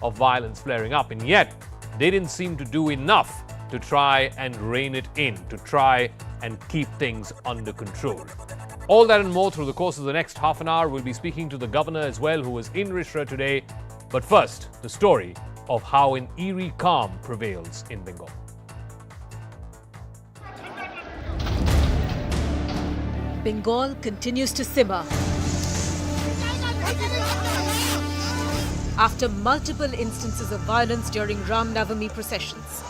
of violence flaring up. And yet, they didn't seem to do enough to try and rein it in, to try and keep things under control. All that and more through the course of the next half an hour. We'll be speaking to the governor as well, who was in Rishra today. But first, the story of how an eerie calm prevails in Bengal. Bengal continues to simmer after multiple instances of violence during Ram Navami processions.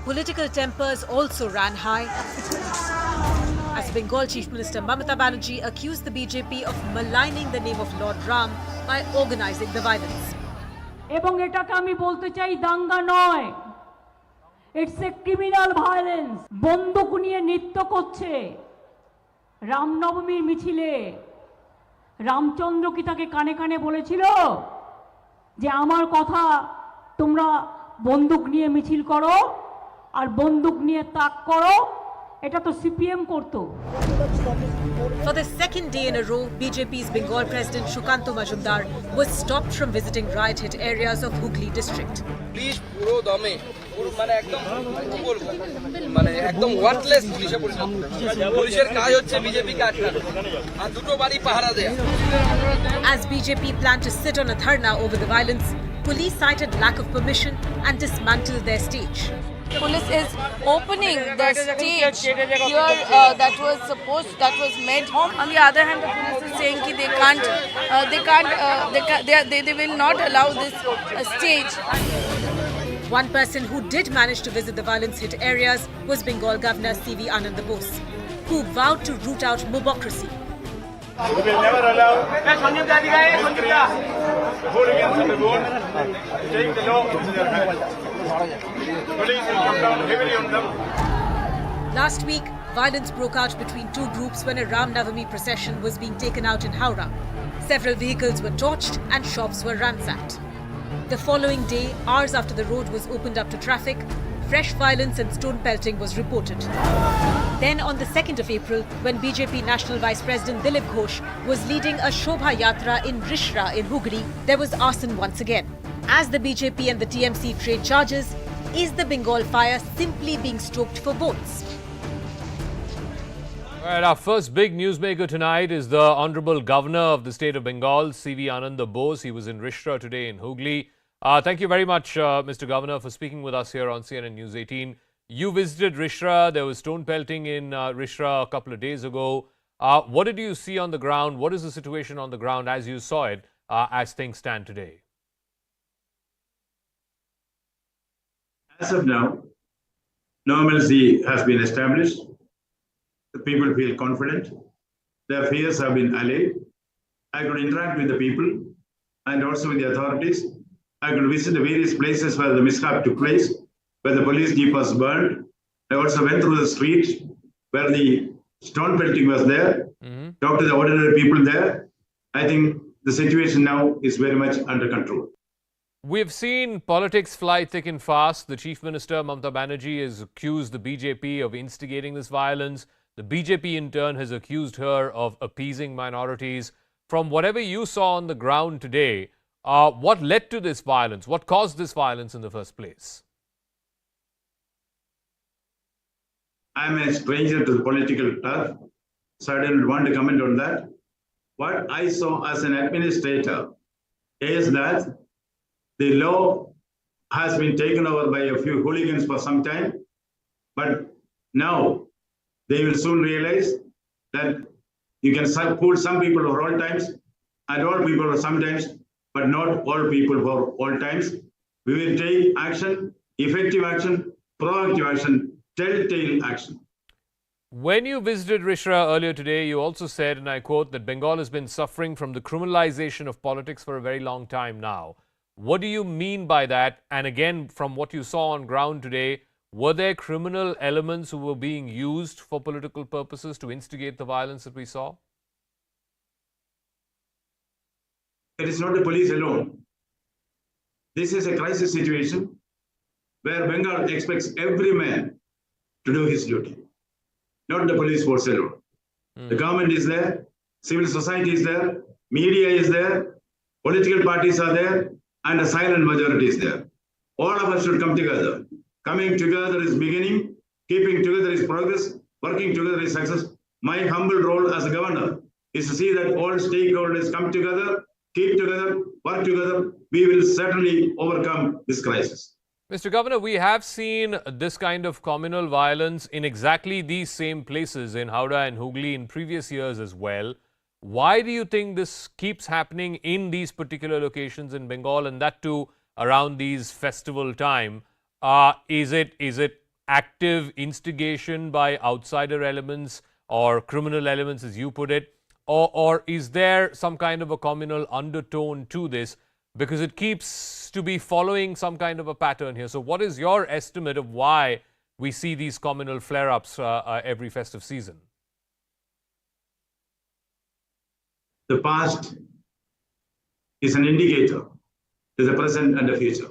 Political tempers also ran high as Bengal Chief Minister Mamata Banerjee accused the BJP of maligning the name of Lord Ram by organizing the violence. এবং এটাকে আমি বলতে চাই দাঙ্গা নয়, it's a criminal violence. বন্দুক নিয়ে নৃত্য করছে রামনবমীর মিছিলে। রামচন্দ্র কি তাকে কানে কানে বলেছিল যে আমার কথা তোমরা বন্দুক নিয়ে মিছিল করো আর বন্দুক নিয়ে তাক করো? এটা তো সিপিএম করতো। For the second day in a row, BJP's Bengal President Shukanto Majumdar was stopped from visiting riot-hit areas of Hooghly district. Police পুরো দমে মানে একদম কি বলবো মানে একদম ওয়ার্থলেস পুলিশের কাজ হচ্ছে বিজেপিকে আটকানো আর দুটো বাড়ি পাহারা দেয়া। As BJP planned to sit on a dharna over the violence, police cited lack of permission and dismantled their stage. Police is opening the stage here that was made. On the other hand, the police is saying that they will not allow this stage. One person who did manage to visit the violence-hit areas was Bengal Governor C.V. Anand Bose, who vowed to root out mobocracy. We will never allow hooligans on the road to take the law into their hands. Police will come down heavily on them. Last week, violence broke out between two groups when a Ram Navami procession was being taken out in Howrah. Several vehicles were torched and shops were ransacked. The following day, hours after the road was opened up to traffic, fresh violence and stone pelting was reported. Then on the 2nd of April, when BJP National Vice President Dilip Ghosh was leading a Shobhayatra in Rishra in Hooghly, there was arson once again. As the BJP and the TMC trade charges, is the Bengal fire simply being stoked for votes? All right, our first big newsmaker tonight is the Honorable Governor of the state of Bengal, C.V. Anand Bose. He was in Rishra today in Hooghly. Thank you very much, Mr. Governor, for speaking with us here on CNN News 18. You visited Rishra. There was stone pelting in Rishra a couple of days ago. What did you see on the ground? What is the situation on the ground as you saw it as things stand today? As of now, normalcy has been established. The people feel confident. Their fears have been allayed. I could interact with the people and also with the authorities. I could visit the various places where the mishap took place, where the police jeep was burned. I also went through the street where the stone pelting was there, talked to the ordinary people there. I think the situation now is very much under control. We've seen politics fly thick and fast. The Chief Minister, Mamata Banerjee, has accused the BJP of instigating this violence. The BJP, in turn, has accused her of appeasing minorities. From whatever you saw on the ground today, what led to this violence? What caused this violence in the first place? I'm a stranger to the political turf, so I didn't want to comment on that. What I saw as an administrator is that the law has been taken over by a few hooligans for some time, but now they will soon realize that you can fool some people for all times and all people for sometimes, but not all people for all times. We will take action, effective action, proactive action, telltale action. When you visited Rishra earlier today, you also said, and I quote, that Bengal has been suffering from the criminalization of politics for a very long time now. What do you mean by that? And again, from what you saw on ground today, were there criminal elements who were being used for political purposes to instigate the violence that we saw? It is not the police alone. This is a crisis situation where Bengal expects every man to do his duty, not the police force alone. The government is there, civil society is there, media is there, political parties are there, and a silent majority is there. All of us should come together. Coming together is beginning, keeping together is progress, working together is success. My humble role as a governor is to see that all stakeholders come together, keep together, work together. We will certainly overcome this crisis. Mr. Governor, we have seen this kind of communal violence in exactly these same places in Howrah and Hooghly in previous years as well. Why do you think this keeps happening in these particular locations in Bengal, and that too around these festival time? Is it active instigation by outsider elements or criminal elements, as you put it? Or is there some kind of a communal undertone to this? Because it keeps to be following some kind of a pattern here. So what is your estimate of why we see these communal flare-ups every festive season? The past is an indicator to the present and the future.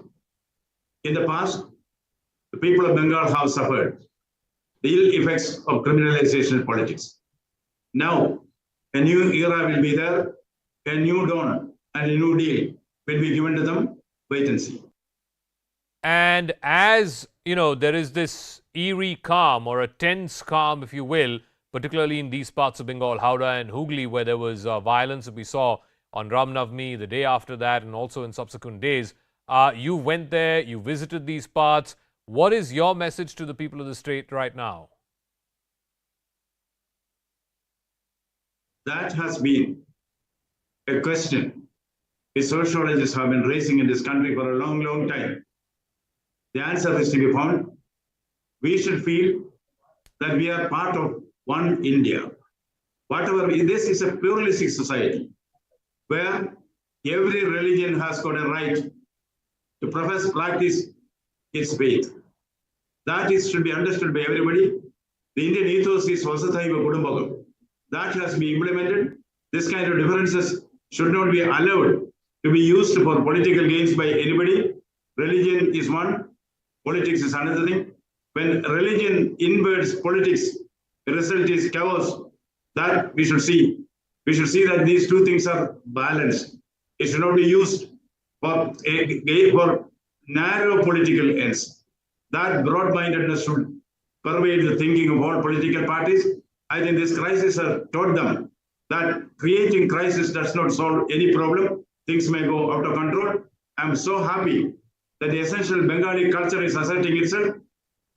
In the past, the people of Bengal have suffered the ill effects of criminalization politics. Now, a new era will be there, a new dawn and a new deal will be given to them. Wait and see. And as you know, there is this eerie calm or a tense calm, if you will, particularly in these parts of Bengal, Howrah and Hooghly, where there was violence that we saw on Ram Navami, the day after that, and also in subsequent days. You went there, you visited these parts. What is your message to the people of the state right now? That has been a question sociologists have been raising in this country for a long, long time. The answer is to be found. We should feel that we are part of one India. This is a pluralistic society where every religion has got a right to practice its faith. That should be understood by everybody. The Indian ethos is Vasudhaiva Kudumbakam. That has to be implemented. This kind of differences should not be allowed to be used for political gains by anybody. Religion is one, politics is another thing. When religion inverts politics, the result is chaos. That we should see. We should see that these two things are balanced. It should not be used for narrow political ends. That broad-mindedness should pervade the thinking of all political parties. I think this crisis has taught them that creating crisis does not solve any problem. Things may go out of control. I'm so happy that the essential Bengali culture is asserting itself.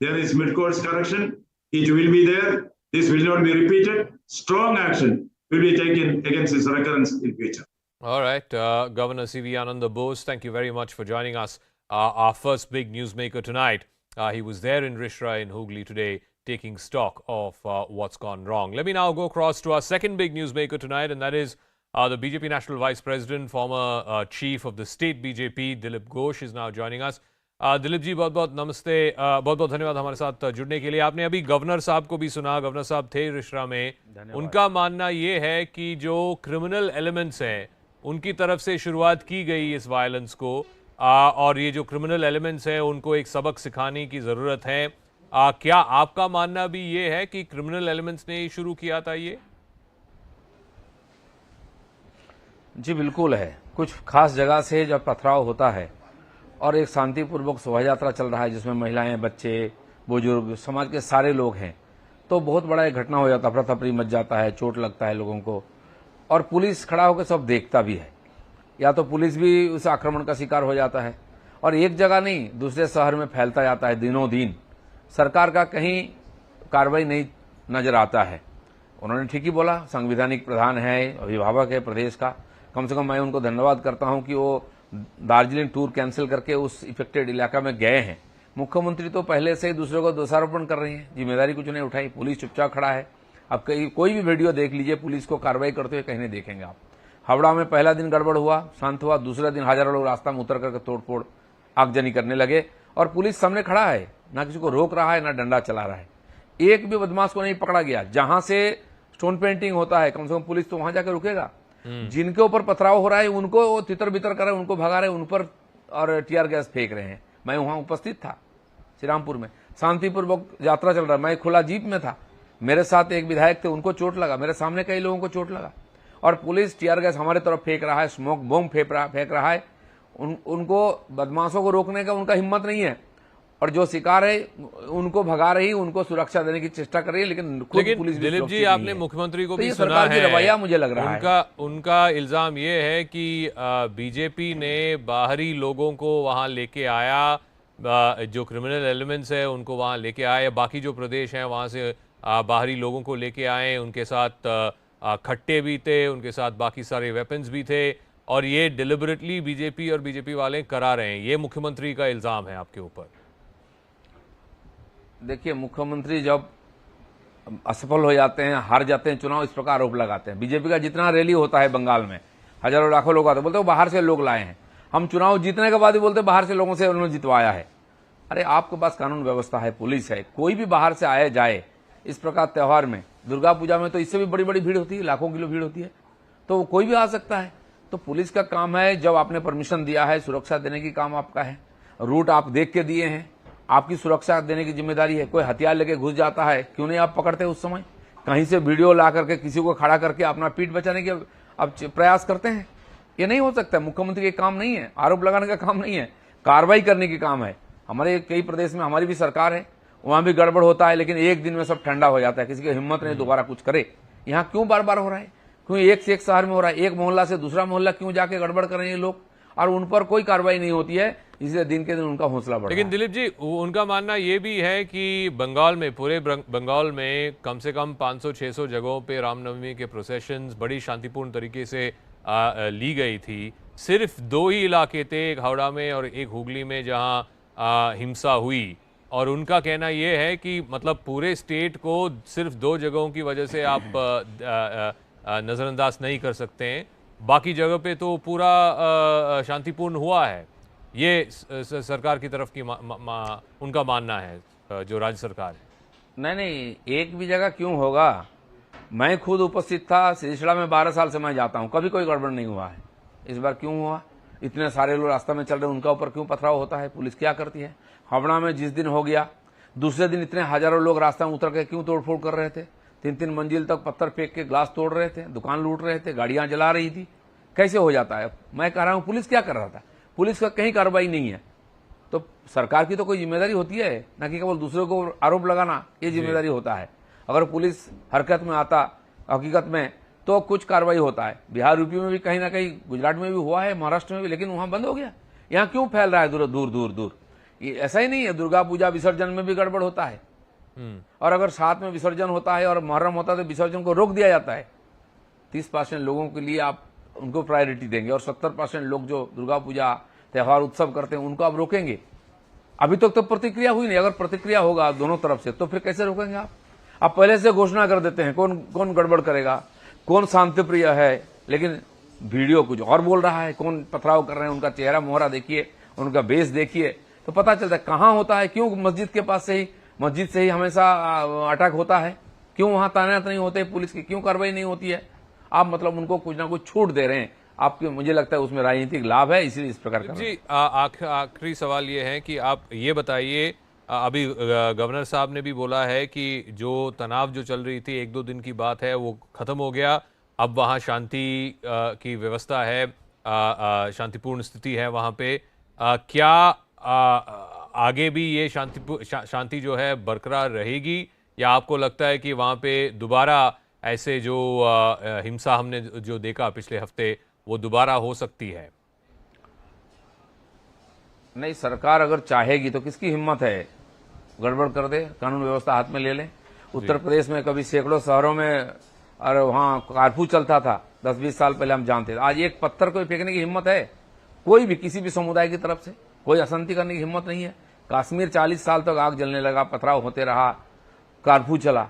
There is mid-course correction. It will be there. This will not be repeated. Strong action will be taken against its recurrence in future. All right. Governor C.V. Ananda Bose, thank you very much for joining us. Our first big newsmaker tonight. He was there in Rishra in Hooghly today, taking stock of what's gone wrong. Let me now go across to our second big newsmaker tonight, and that is the BJP National Vice President, former Chief of the State BJP, Dilip Ghosh, is now joining us. Dilip ji, बहुत बहुत नमस्ते, बहुत बहुत धन्यवाद हमारे साथ जुड़ने के लिए। आपने अभी गवर्नर साहब को भी सुना, गवर्नर साहब थे रिश्रा में। उनका मानना ये है कि जो क्रिमिनल एलिमेंट्स हैं उनकी तरफ से शुरुआत की गई इस वायलेंस को, और ये जो क्रिमिनल एलिमेंट्स हैं उनको एक सबक सिखाने की ज़रूरत है। क्या आपका मानना भी ये है कि क्रिमिनल एलिमेंट्स ने शुरू किया था ये? जी बिल्कुल है। कुछ खास जगह से जब पथराव होता है और एक शांतिपूर्वक शोभा यात्रा चल रहा है जिसमें महिलाएं, बच्चे, बुजुर्ग, समाज के सारे लोग हैं, तो बहुत बड़ा एक घटना हो जाता है, अफरा तफरी मच जाता है, चोट लगता है लोगों को, और पुलिस खड़ा होकर सब देखता भी है, या तो पुलिस भी उस आक्रमण का शिकार हो जाता है, और एक जगह नहीं दूसरे शहर में फैलता जाता है दिनों दिन। सरकार का कहीं कार्रवाई नहीं नजर आता है। उन्होंने ठीक ही बोला, संवैधानिक प्रधान है, अभिभावक है प्रदेश का। कम से कम मैं उनको धन्यवाद करता हूं कि वो दार्जिलिंग टूर कैंसिल करके उस इफेक्टेड इलाका में गए हैं। मुख्यमंत्री तो पहले से ही दूसरे को दोषारोपण कर रही है, जिम्मेदारी कुछ नहीं उठाई, पुलिस चुपचाप खड़ा है। अब कोई भी वीडियो देख लीजिए, पुलिस को कार्रवाई करते हुए कहीं नहीं देखेंगे आप। हावड़ा में पहला दिन गड़बड़ हुआ, शांत हुआ, दूसरे दिन हजारों लोग रास्ता में उतर करके तोड़फोड़ आगजनी करने लगे, और पुलिस सामने खड़ा है, ना किसी को रोक रहा है ना डंडा चला रहा है। एक भी बदमाश को नहीं पकड़ा गया। जहां से स्टोन पेंटिंग होता है कम से कम पुलिस तो वहां जाकर रुकेगा। जिनके ऊपर पथराव हो रहा है उनको वो तितर बितर कर रहे हैं, उनको भगा रहे हैं, उन पर और टीआर गैस फेंक रहे हैं। मैं वहां उपस्थित था श्रीरामपुर में, शांतिपूर्वक यात्रा चल रहा है, मैं खुला जीप में था, मेरे साथ एक विधायक थे, उनको चोट लगा, मेरे सामने कई लोगों को चोट लगा, और पुलिस टीआर गैस हमारे तरफ फेंक रहा है, स्मोक बॉम्ब फेंक रहा है, उनको बदमाशों को रोकने का उनका हिम्मत नहीं है, और जो शिकार है उनको भगा रही, उनको सुरक्षा देने की चेष्टा कर रही है, लेकिन पुलिस भी दिलीप जी, आपने मुख्यमंत्री को भी सुना सरकार की है, रवैया मुझे लग रहा है उनका इल्जाम ये है कि बीजेपी ने बाहरी लोगों को वहां लेके आया, जो क्रिमिनल एलिमेंट्स है उनको वहां लेके आए, बाकी जो प्रदेश हैं वहां से बाहरी लोगों को लेके आए, उनके साथ खट्टे भी थे, उनके साथ बाकी सारे वेपन्स भी थे, और ये डिलिबरेटली बीजेपी और बीजेपी वाले करा रहे हैं। ये मुख्यमंत्री का इल्जाम है आपके ऊपर। देखिए, मुख्यमंत्री जब असफल हो जाते हैं, हार जाते हैं चुनाव, इस प्रकार आरोप लगाते हैं। बीजेपी का जितना रैली होता है बंगाल में, हजारों लाखों लोग आते हैं, बोलते हैं बाहर से लोग लाए हैं। हम चुनाव जीतने के बाद भी बोलते हैं बाहर से लोगों से उन्होंने जितवाया है। अरे आपके पास कानून व्यवस्था है, पुलिस है, कोई भी बाहर से आए जाए। इस प्रकार त्योहार में, दुर्गा पूजा में तो इससे भी बड़ी बड़ी भीड़ होती है, लाखों किलो भीड़ होती है, तो कोई भी आ सकता है। तो पुलिस का काम है, जब आपने परमिशन दिया है, सुरक्षा देने की काम आपका है। रूट आप देख के दिए हैं, आपकी सुरक्षा देने की जिम्मेदारी है। कोई हथियार लेके घुस जाता है, क्यों नहीं आप पकड़ते उस समय? कहीं से वीडियो ला करके किसी को खड़ा करके अपना पीठ बचाने के आप प्रयास करते हैं। ये नहीं हो सकता। मुख्यमंत्री का काम नहीं है, आरोप लगाने का काम नहीं है, कार्रवाई करने की काम है। हमारे कई प्रदेश में हमारी भी सरकार है, वहां भी गड़बड़ होता है, लेकिन एक दिन में सब ठंडा हो जाता है, किसी की हिम्मत नहीं दोबारा कुछ करे। यहाँ क्यों बार बार हो रहा है? क्यों एक से एक शहर में हो रहा है? एक मोहल्ला से दूसरा मोहल्ला क्यों जाके गड़बड़ कर रहे हैं लोग, और उन पर कोई कार्रवाई नहीं होती है, इसलिए दिन के दिन उनका हौसला बढ़ रहा है। लेकिन दिलीप जी, उनका मानना ये भी है कि बंगाल में, पूरे बंगाल में कम से कम 500-600 जगहों पे रामनवमी के प्रोसेशंस बड़ी शांतिपूर्ण तरीके से ली गई थी। सिर्फ 2 ही इलाके थे, एक हावड़ा में और एक हुगली में, जहां हिंसा हुई, और उनका कहना यह है कि मतलब पूरे स्टेट को सिर्फ 2 जगहों की वजह से आप नज़रअंदाज नहीं कर सकते हैं, बाकी जगह पे तो पूरा शांतिपूर्ण हुआ है। ये सरकार की तरफ की उनका मानना है, जो राज्य सरकार है। नहीं, एक भी जगह क्यों होगा? मैं खुद उपस्थित था रिशरा में, 12 साल से मैं जाता हूं, कभी कोई गड़बड़ नहीं हुआ है। इस बार क्यों हुआ? इतने सारे लोग रास्ता में चल रहे हैं, उनका ऊपर क्यों पथराव होता है? पुलिस क्या करती है? हावड़ा में जिस दिन हो गया, दूसरे दिन इतने हजारों लोग रास्ता में उतर के क्यों तोड़फोड़ कर रहे थे? 3-3 मंजिल तक पत्थर फेंक के ग्लास तोड़ रहे थे, दुकान लूट रहे थे, गाड़ियां जला रही थी। कैसे हो जाता है? मैं कह रहा हूं, पुलिस क्या कर रहा था? पुलिस का कहीं कार्रवाई नहीं है। तो सरकार की तो कोई जिम्मेदारी होती है ना, कि केवल दूसरों को आरोप लगाना ये जिम्मेदारी होता है। अगर पुलिस हरकत में आता हकीकत में, तो कुछ कार्रवाई होता है। बिहार, यूपी में भी कहीं ना कहीं, गुजरात में भी हुआ है, महाराष्ट्र में भी, लेकिन वहां बंद हो गया। यहाँ क्यों फैल रहा है दूर दूर दूर दूर? ये ऐसा ही नहीं है, दुर्गा पूजा विसर्जन में भी गड़बड़ होता है, और अगर साथ में विसर्जन होता है और मुहर्रम होता है तो विसर्जन को रोक दिया जाता है। 30% लोगों के लिए आप उनको प्रायोरिटी देंगे, और 70% लोग जो दुर्गा पूजा त्योहार उत्सव करते हैं उनको आप रोकेंगे। अभी तक तो प्रतिक्रिया हुई नहीं। अगर प्रतिक्रिया होगा दोनों तरफ से, तो फिर कैसे रोकेंगे आप? आप पहले से घोषणा कर देते हैं, कौन कौन गड़बड़ करेगा, कौन शांति प्रिय है, लेकिन वीडियो कुछ और बोल रहा है, कौन पथराव कर रहे हैं, उनका चेहरा मोहरा देखिए, उनका बेस देखिए, तो पता चलता है कहां होता है। क्यों मस्जिद के पास से ही, मस्जिद से ही हमेशा अटैक होता है? क्यों वहां तैनात नहीं होते पुलिस की? क्यों कार्रवाई नहीं होती है? आप मतलब उनको कुछ ना कुछ छूट दे रहे हैं। आपके, मुझे लगता है उसमें राजनीतिक लाभ है, इसलिए इस प्रकार का। जी, आखिरी सवाल ये है कि आप ये बताइए, अभी गवर्नर साहब ने भी बोला है कि जो तनाव जो चल रही थी, 1-2 दिन की बात है, वो खत्म हो गया, अब वहाँ शांति की व्यवस्था है, शांतिपूर्ण स्थिति है वहाँ पे। क्या आगे भी ये शांति जो है बरकरार रहेगी, या आपको लगता है कि वहाँ पे दोबारा ऐसे जो हिंसा हमने जो देखा पिछले हफ्ते, वो दोबारा हो सकती है? नहीं, सरकार अगर चाहेगी तो किसकी हिम्मत है गड़बड़ कर दे, कानून व्यवस्था हाथ में ले ले। उत्तर प्रदेश में कभी सैकड़ों शहरों में, और वहां कर्फ्यू चलता था 10-20 साल पहले, हम जानते थे। आज एक पत्थर को फेंकने की हिम्मत है कोई भी, किसी भी समुदाय की तरफ से? कोई अशांति करने की हिम्मत नहीं है। कश्मीर 40 साल तक आग जलने लगा, पथराव होते रहा, कर्फ्यू चला।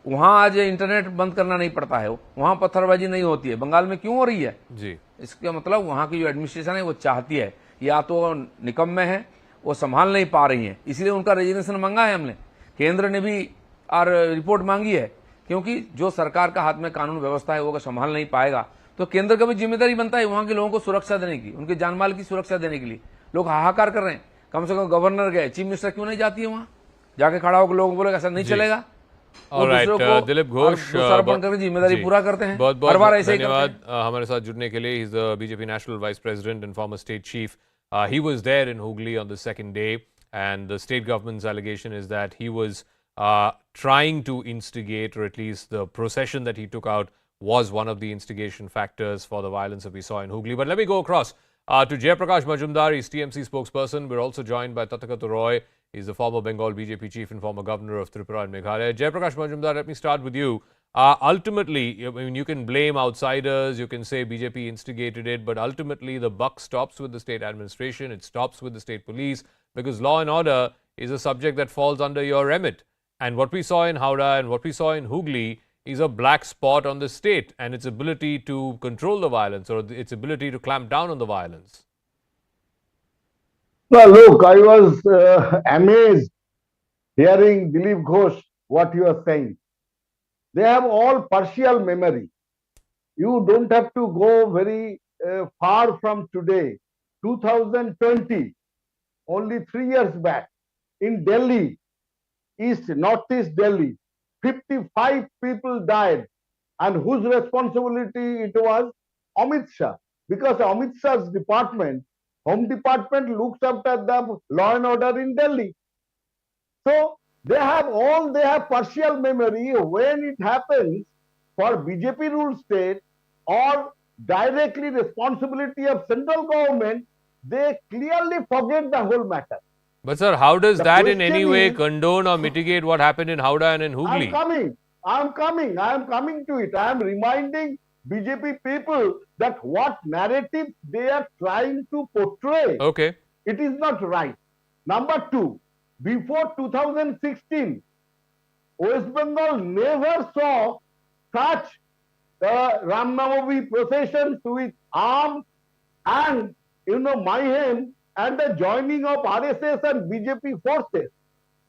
वहां आज इंटरनेट बंद करना नहीं पड़ता है, वहां पत्थरबाजी नहीं होती है। बंगाल में क्यों हो रही है जी? इसका मतलब वहां की जो एडमिनिस्ट्रेशन है वो चाहती है, या तो निकम्मे है, वो संभाल नहीं पा रही है, इसलिए उनका रेजिग्नेशन मांगा है हमने। केंद्र ने भी और रिपोर्ट मांगी है, क्योंकि जो सरकार का हाथ में कानून व्यवस्था है वो अगर संभाल नहीं पाएगा तो केंद्र का भी जिम्मेदारी बनता है वहां के लोगों को सुरक्षा देने की, उनके जानमाल की सुरक्षा देने के लिए। लोग हाहाकार कर रहे हैं। कम से कम गवर्नर गए, चीफ मिनिस्टर क्यों नहीं जाती है वहां? जाके खड़ा होकर लोगों को बोलेगा ऐसा नहीं चलेगा, वो दूसरों को दिलीप घोष दोषारोपण करके जिम्मेदारी जी, पूरा करते हैं। बहुत हर बहुत बार ऐसे ही करते धन्यवाद हैं। हमारे साथ जुड़ने के लिए। He's the BJP National Vice President and former state chief. He was there in Hooghly on the second day, and the state government's allegation is that he was trying to instigate, or at least the procession that he took out was one of the instigation factors for the violence that we saw in Hooghly. But let me go across to Jayaprakash Majumdar. He's TMC spokesperson. We're also joined by Tathagata Roy. He's the former Bengal BJP chief and former governor of Tripura and Meghalaya. Jayaprakash Majumdar, let me start with you. Ultimately, I mean, you can blame outsiders, you can say BJP instigated it, but ultimately the buck stops with the state administration, it stops with the state police, because law and order is a subject that falls under your remit. And what we saw in Howrah and what we saw in Hooghly is a black spot on the state and its ability to control the violence, or its ability to clamp down on the violence. Well, look, I was amazed hearing Dilip Ghosh, what you are saying. They have all partial memory. You don't have to go very far from today. 2020, only 3 years back, in Delhi, Northeast Delhi, 55 people died. And whose responsibility it was? Amit Shah. Because Amit Shah's department, Home Department, looks after the law and order in Delhi. So they have partial memory. When it happens for BJP ruled state or directly responsibility of central government, they clearly forget the whole matter. But sir, how does The that in any question way is- condone or mitigate what happened in Howrah and in Hooghly? I am coming to it. I am reminding BJP people that what narrative they are trying to portray, Okay. it is not right. Number two, before 2016, West Bengal never saw such Ram Navami processions with arms and mayhem and the joining of RSS and BJP forces.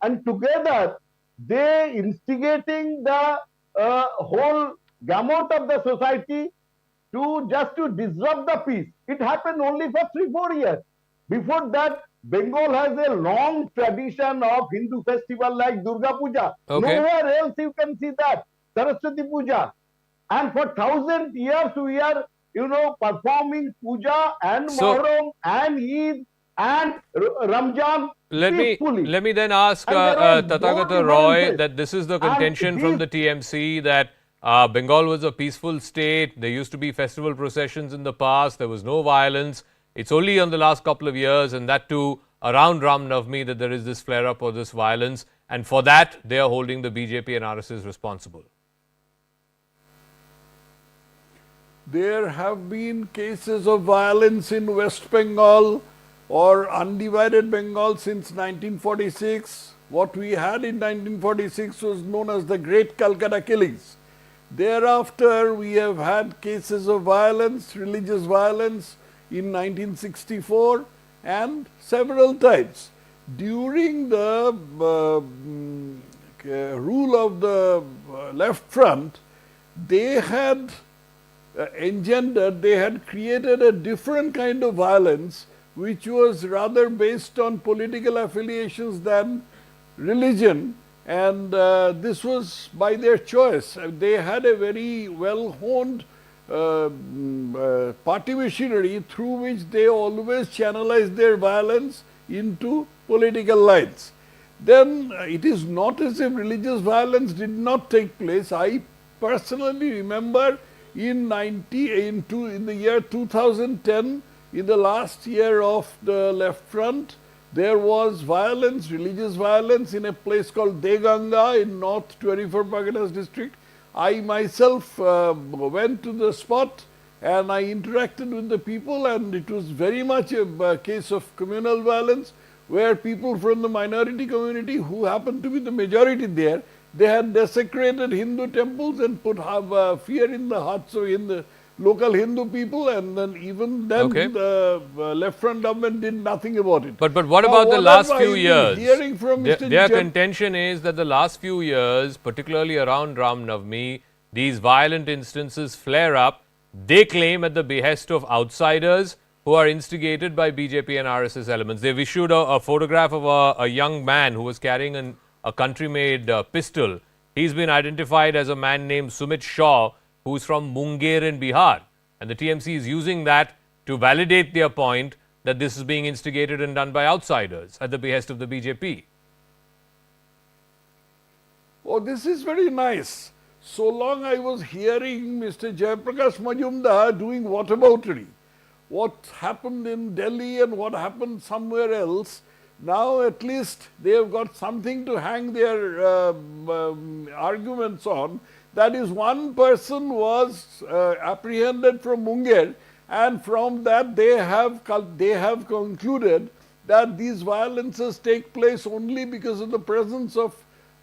And together, they instigating the whole gamut of the society to disrupt the peace. It happened only for 3-4 years. Before that, Bengal has a long tradition of Hindu festival like Durga Puja. Okay. Nowhere else you can see that. Saraswati Puja. And for 1,000 years we are, performing Puja and So- Muharram and Eid and Ramjan peacefully. Let me then ask And there was Tathagata no Roy differences. that this is the And contention from these- the TMC that Bengal was a peaceful state. There used to be festival processions in the past. There was no violence. It's only in the last couple of years, and that too around Ram Navami, that there is this flare up or this violence. And for that, they are holding the BJP and RSS responsible. There have been cases of violence in West Bengal or undivided Bengal since 1946. What we had in 1946 was known as the Great Calcutta Killings. Thereafter, we have had cases of violence, religious violence in 1964 and several times. During the rule of the left front, they had they had created a different kind of violence which was rather based on political affiliations than religion, and this was by their choice. They had a very well-honed party machinery through which they always channelized their violence into political lines. Then it is not as if religious violence did not take place. I personally remember in the year 2010, in the last year of the left front, there was violence, religious violence in a place called Deganga in North 24 Parganas district. I myself went to the spot and I interacted with the people, and it was very much a case of communal violence where people from the minority community who happened to be the majority there, they had desecrated Hindu temples and put fear in the hearts of the local Hindu people, and then even then Okay. the left front government did nothing about it. But what Now, about the what last have few I been years? hearing from Mr. Their Jam- contention is that the last few years, particularly around Ram Navami, these violent instances flare up. They claim at the behest of outsiders who are instigated by BJP and RSS elements. They've issued a photograph of a young man who was carrying a country-made pistol He's been identified as a man named Sumit Shaw, who's from Munger in Bihar. And the TMC is using that to validate their point that this is being instigated and done by outsiders at the behest of the BJP. Oh, this is very nice. So long I was hearing Mr. Jayaprakash Majumdar doing whataboutery. What happened in Delhi and what happened somewhere else, now at least they have got something to hang their arguments on. That is, one person was apprehended from Munger, and from that they have concluded that these violences take place only because of the presence of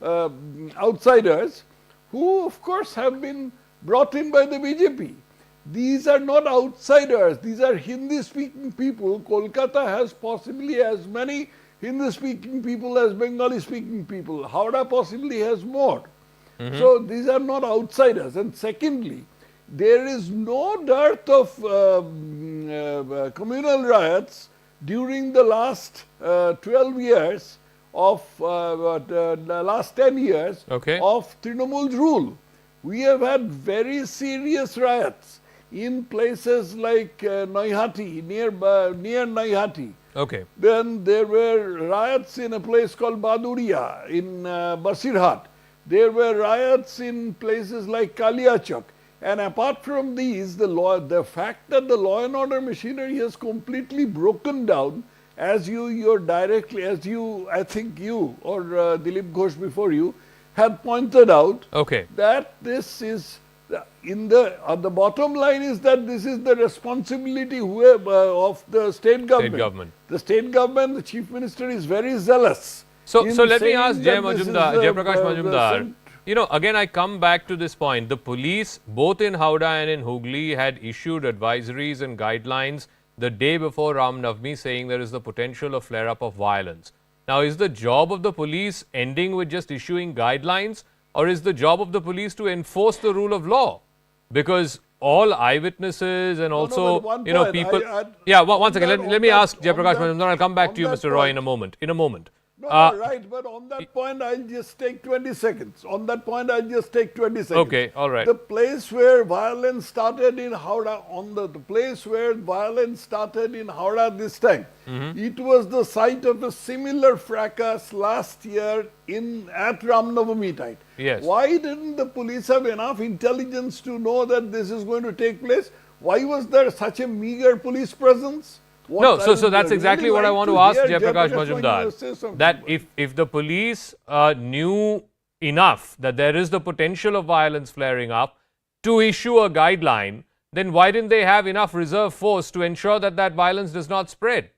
outsiders, who of course have been brought in by the BJP. These are not outsiders, these are Hindi speaking people. Kolkata has possibly as many Hindi speaking people as Bengali speaking people. Howrah possibly has more. So these are not outsiders. And secondly, there is no dearth of communal riots during the last 12 years of the last 10 years of Trinamool's rule. We have had very serious riots in places like Naihati, near Naihati. Then there were riots in a place called Baduria in Basirhat. There were riots in places like Kaliachak. And apart from these, the fact that the law and order machinery has completely broken down, as I think you or Dilip Ghosh before you had pointed out, that this is the bottom line is that this is the responsibility of the state government. The state government, the chief minister is very zealous. So let me ask Jayaprakash Majumdar, you know, again I come back to this point. The police, both in Howrah and in Hooghly, had issued advisories and guidelines the day before Ram Navami, saying there is the potential of flare-up of violence. Now, is the job of the police ending with just issuing guidelines, or is the job of the police to enforce the rule of law? Because all eyewitnesses and also, people... one second, let me ask Jayaprakash Majumdar. I'll come back to you, Mr. Roy, in a moment. Right, but on that point, I'll just take 20 seconds. Okay, all right. The place where violence started in Howrah, this time, it was the site of a similar fracas last year at Ram Navami time. Yes. Why didn't the police have enough intelligence to know that this is going to take place? Why was there such a meager police presence? So that's exactly what I want to ask Jayaprakash Majumdar. That if the police knew enough that there is the potential of violence flaring up to issue a guideline, then why didn't they have enough reserve force to ensure that that violence does not spread?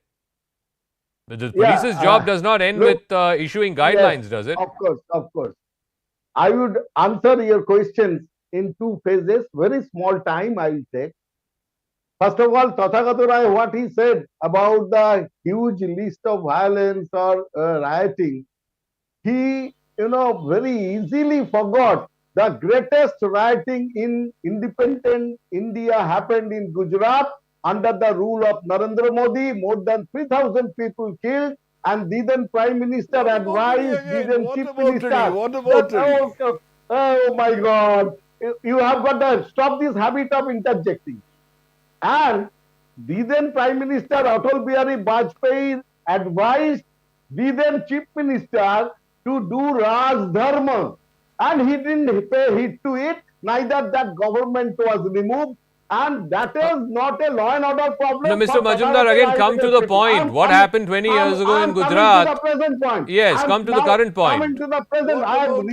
The police's job does not end with issuing guidelines, does it? Of course. I would answer your questions in two phases. Very small time I will take. First of all, Tathagata Rai, what he said about the huge list of violence or rioting, he, very easily forgot the greatest rioting in independent India happened in Gujarat under the rule of Narendra Modi. More than 3,000 people killed, and then Prime Minister advised, then Chief Minister. Oh my God! You have got to stop this habit of interjecting. And the then Prime Minister Atal Bihari Vajpayee advised the then Chief Minister to do Raj Dharma, and he didn't pay heed to it. Neither that government was removed, and that is not a law and order problem. No, Mr. Majumdar, again come to the point. What happened 20 years ago in Gujarat? Coming to the present point. Yes, come to the current point. Coming to the present, I have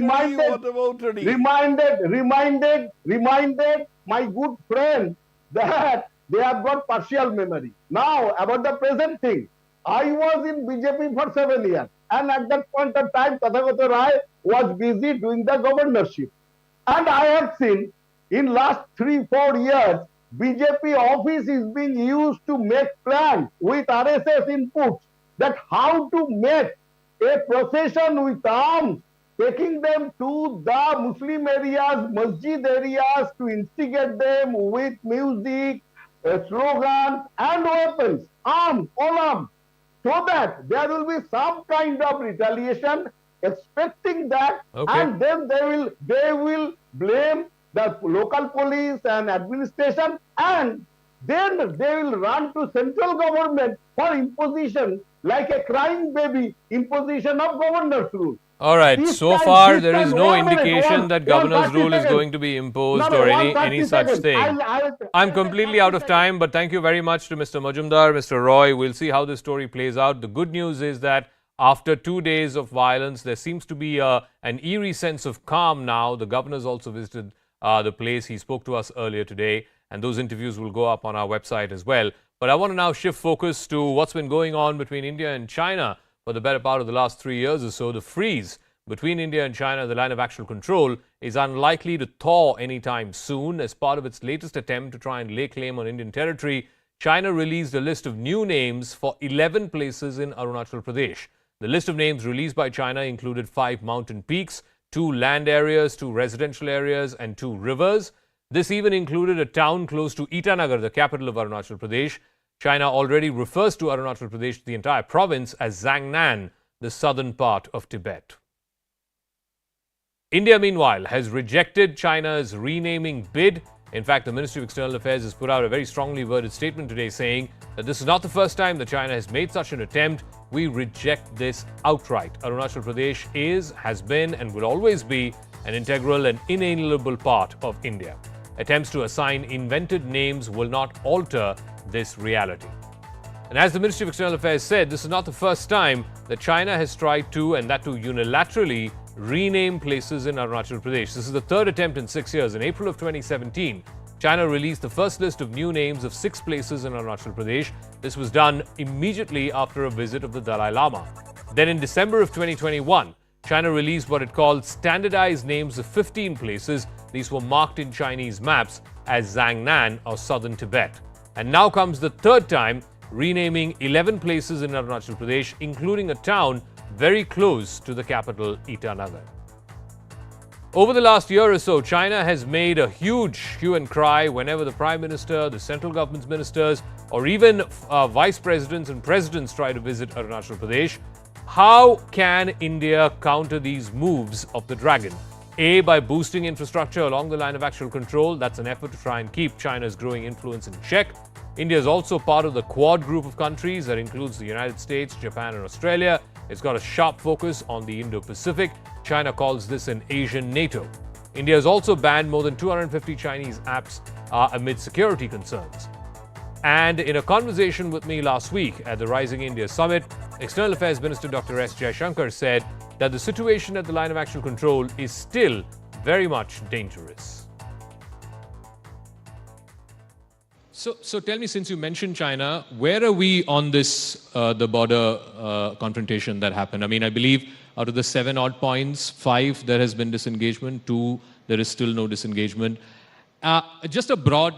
reminded my good friend that they have got partial memory. Now, about the present thing, I was in BJP for 7 years, and at that point of time, Tathagata Rai was busy doing the governorship. And I have seen in last 3-4 years, BJP office is being used to make plans with RSS inputs that how to make a procession with arms, taking them to the Muslim areas, masjid areas, to instigate them with music, slogans and weapons, armed, all armed, so that there will be some kind of retaliation expecting that, Okay. and then they will blame the local police and administration, and then they will run to central government for imposition, like a crying baby, imposition of governor's rule. All right. This So time- far, this there is time- no one minute, indication that governor's 130 rule is seconds. going to be imposed No, or 130 any such seconds. thing. I'm completely out of time, but thank you very much to Mr. Majumdar, Mr. Roy. We'll see how this story plays out. The good news is that after 2 days of violence, there seems to be an eerie sense of calm now. The governor's also visited the place. He spoke to us earlier today, and those interviews will go up on our website as well. But I want to now shift focus to what's been going on between India and China for the better part of the last 3 years or so. The freeze between India and China, the line of actual control, is unlikely to thaw anytime soon. As part of its latest attempt to try and lay claim on Indian territory, China released a list of new names for 11 places in Arunachal Pradesh. The list of names released by China included 5 mountain peaks, 2 land areas, 2 residential areas, and 2 rivers. This even included a town close to Itanagar, the capital of Arunachal Pradesh. China already refers to Arunachal Pradesh, the entire province, as Zangnan, the southern part of Tibet. India, meanwhile, has rejected China's renaming bid. In fact, the Ministry of External Affairs has put out a very strongly worded statement today saying that this is not the first time that China has made such an attempt. We reject this outright. Arunachal Pradesh is, has been, and will always be an integral and inalienable part of India. Attempts to assign invented names will not alter this reality. And as the Ministry of External Affairs said, this is not the first time that China has tried to, and that to unilaterally, rename places in Arunachal Pradesh. This is the third attempt in 6 years. In April of 2017, China released the first list of new names of 6 places in Arunachal Pradesh. This was done immediately after a visit of the Dalai Lama. Then in December of 2021, China released what it called standardized names of 15 places. These were marked in Chinese maps as Zangnan or southern Tibet. And now comes the third time, renaming 11 places in Arunachal Pradesh, including a town very close to the capital, Itanagar. Over the last year or so, China has made a huge hue and cry whenever the Prime Minister, the central government's ministers, or even vice presidents and presidents try to visit Arunachal Pradesh. How can India counter these moves of the dragon? A, by boosting infrastructure along the line of actual control. That's an effort to try and keep China's growing influence in check. India is also part of the Quad group of countries that includes the United States, Japan, and Australia. It's got a sharp focus on the Indo-Pacific. China calls this an Asian NATO. India has also banned more than 250 Chinese apps amid security concerns. And in a conversation with me last week at the Rising India Summit, External Affairs Minister Dr. S. Jaishankar said that the situation at the line of actual control is still very much dangerous. So tell me, since you mentioned China, where are we on this, the border confrontation that happened? I mean, I believe out of the 7 odd points, 5 there has been disengagement, 2 there is still no disengagement. Just a broad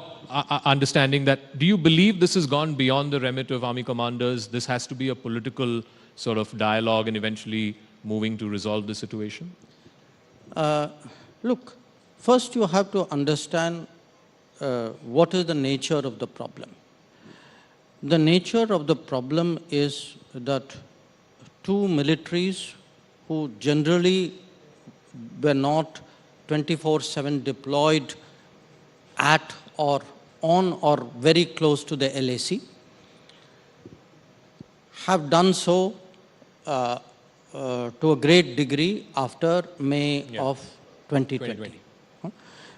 understanding that, do you believe this has gone beyond the remit of army commanders? This has to be a political sort of dialogue and eventually moving to resolve the situation? Look, first you have to understand what is the nature of the problem. The nature of the problem is that 2 militaries who generally were not 24/7 deployed at or on or very close to the LAC have done so to a great degree after May of 2020.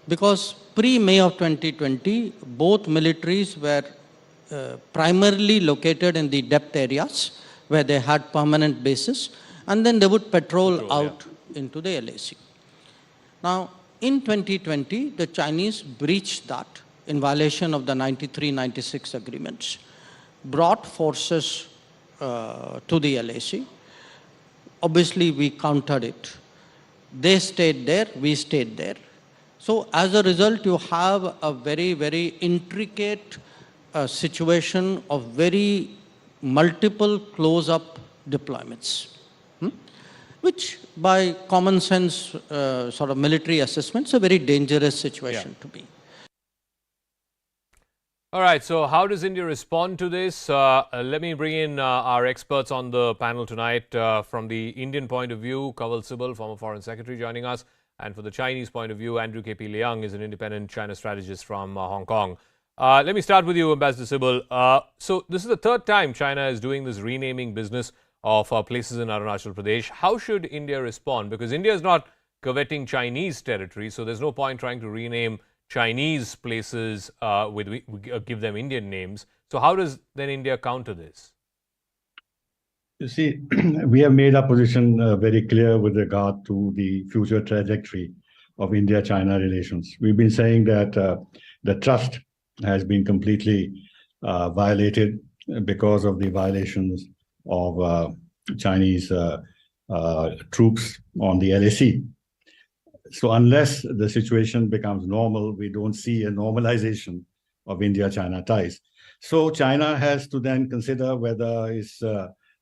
Because pre-May of 2020, both militaries were primarily located in the depth areas where they had permanent bases, and then they would patrol out into the LAC. Now, in 2020, the Chinese breached that in violation of the 93-96 agreements, brought forces to the LAC. Obviously, we countered it. They stayed there, we stayed there. So as a result, you have a very, very intricate situation of very multiple close-up deployments, which by common sense sort of military assessment is a very dangerous situation to be. All right, so how does India respond to this? Let me bring in our experts on the panel tonight. From the Indian point of view, Kawal Sibal, former Foreign Secretary, joining us. And for the Chinese point of view, Andrew K.P. Liang is an independent China strategist from Hong Kong. Let me start with you, Ambassador Sibal. So this is the third time China is doing this renaming business of places in Arunachal Pradesh. How should India respond? Because India is not coveting Chinese territory, so there's no point trying to rename Chinese places give them Indian names. So how does then India counter this? You see, we have made our position very clear with regard to the future trajectory of India-China relations. We've been saying that the trust has been completely violated because of the violations of Chinese troops on the LAC. So unless the situation becomes normal, we don't see a normalization of India-China ties. So China has to then consider whether its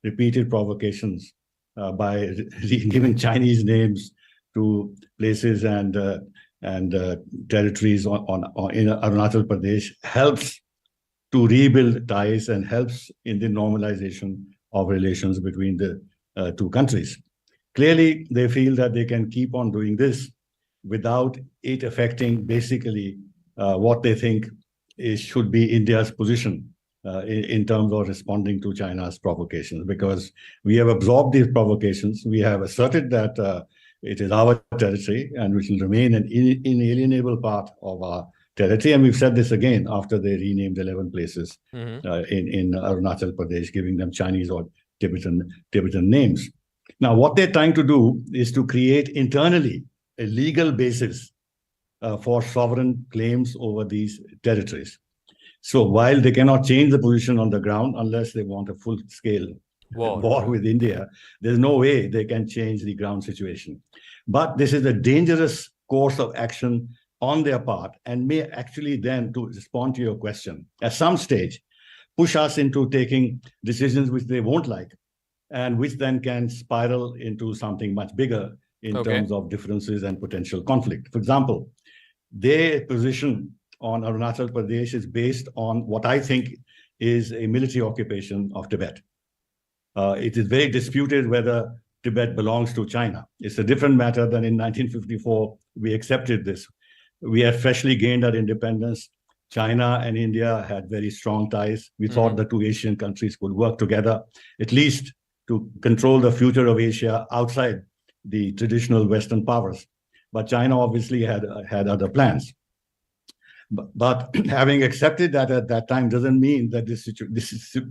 repeated provocations by giving Chinese names to places and territories in Arunachal Pradesh helps to rebuild ties and helps in the normalization of relations between the two countries. Clearly, they feel that they can keep on doing this without it affecting basically what they think should be India's position in terms of responding to China's provocations. Because we have absorbed these provocations, we have asserted that it is our territory and which will remain an inalienable part of our territory. And we've said this again after they renamed 11 places in Arunachal Pradesh, giving them Chinese or Tibetan names. Now, what they're trying to do is to create internally a legal basis for sovereign claims over these territories. So while they cannot change the position on the ground unless they want a full-scale war with India, there's no way they can change the ground situation. But this is a dangerous course of action on their part and may actually then, to respond to your question, at some stage, push us into taking decisions which they won't like and which then can spiral into something much bigger in terms of differences and potential conflict. For example, their position on Arunachal Pradesh is based on what I think is a military occupation of Tibet. It is very disputed whether Tibet belongs to China. It's a different matter than in 1954 we accepted this. We had freshly gained our independence. China and India had very strong ties. We thought the two Asian countries could work together, at least to control the future of Asia outside the traditional Western powers. But China obviously had other plans. But having accepted that at that time doesn't mean that this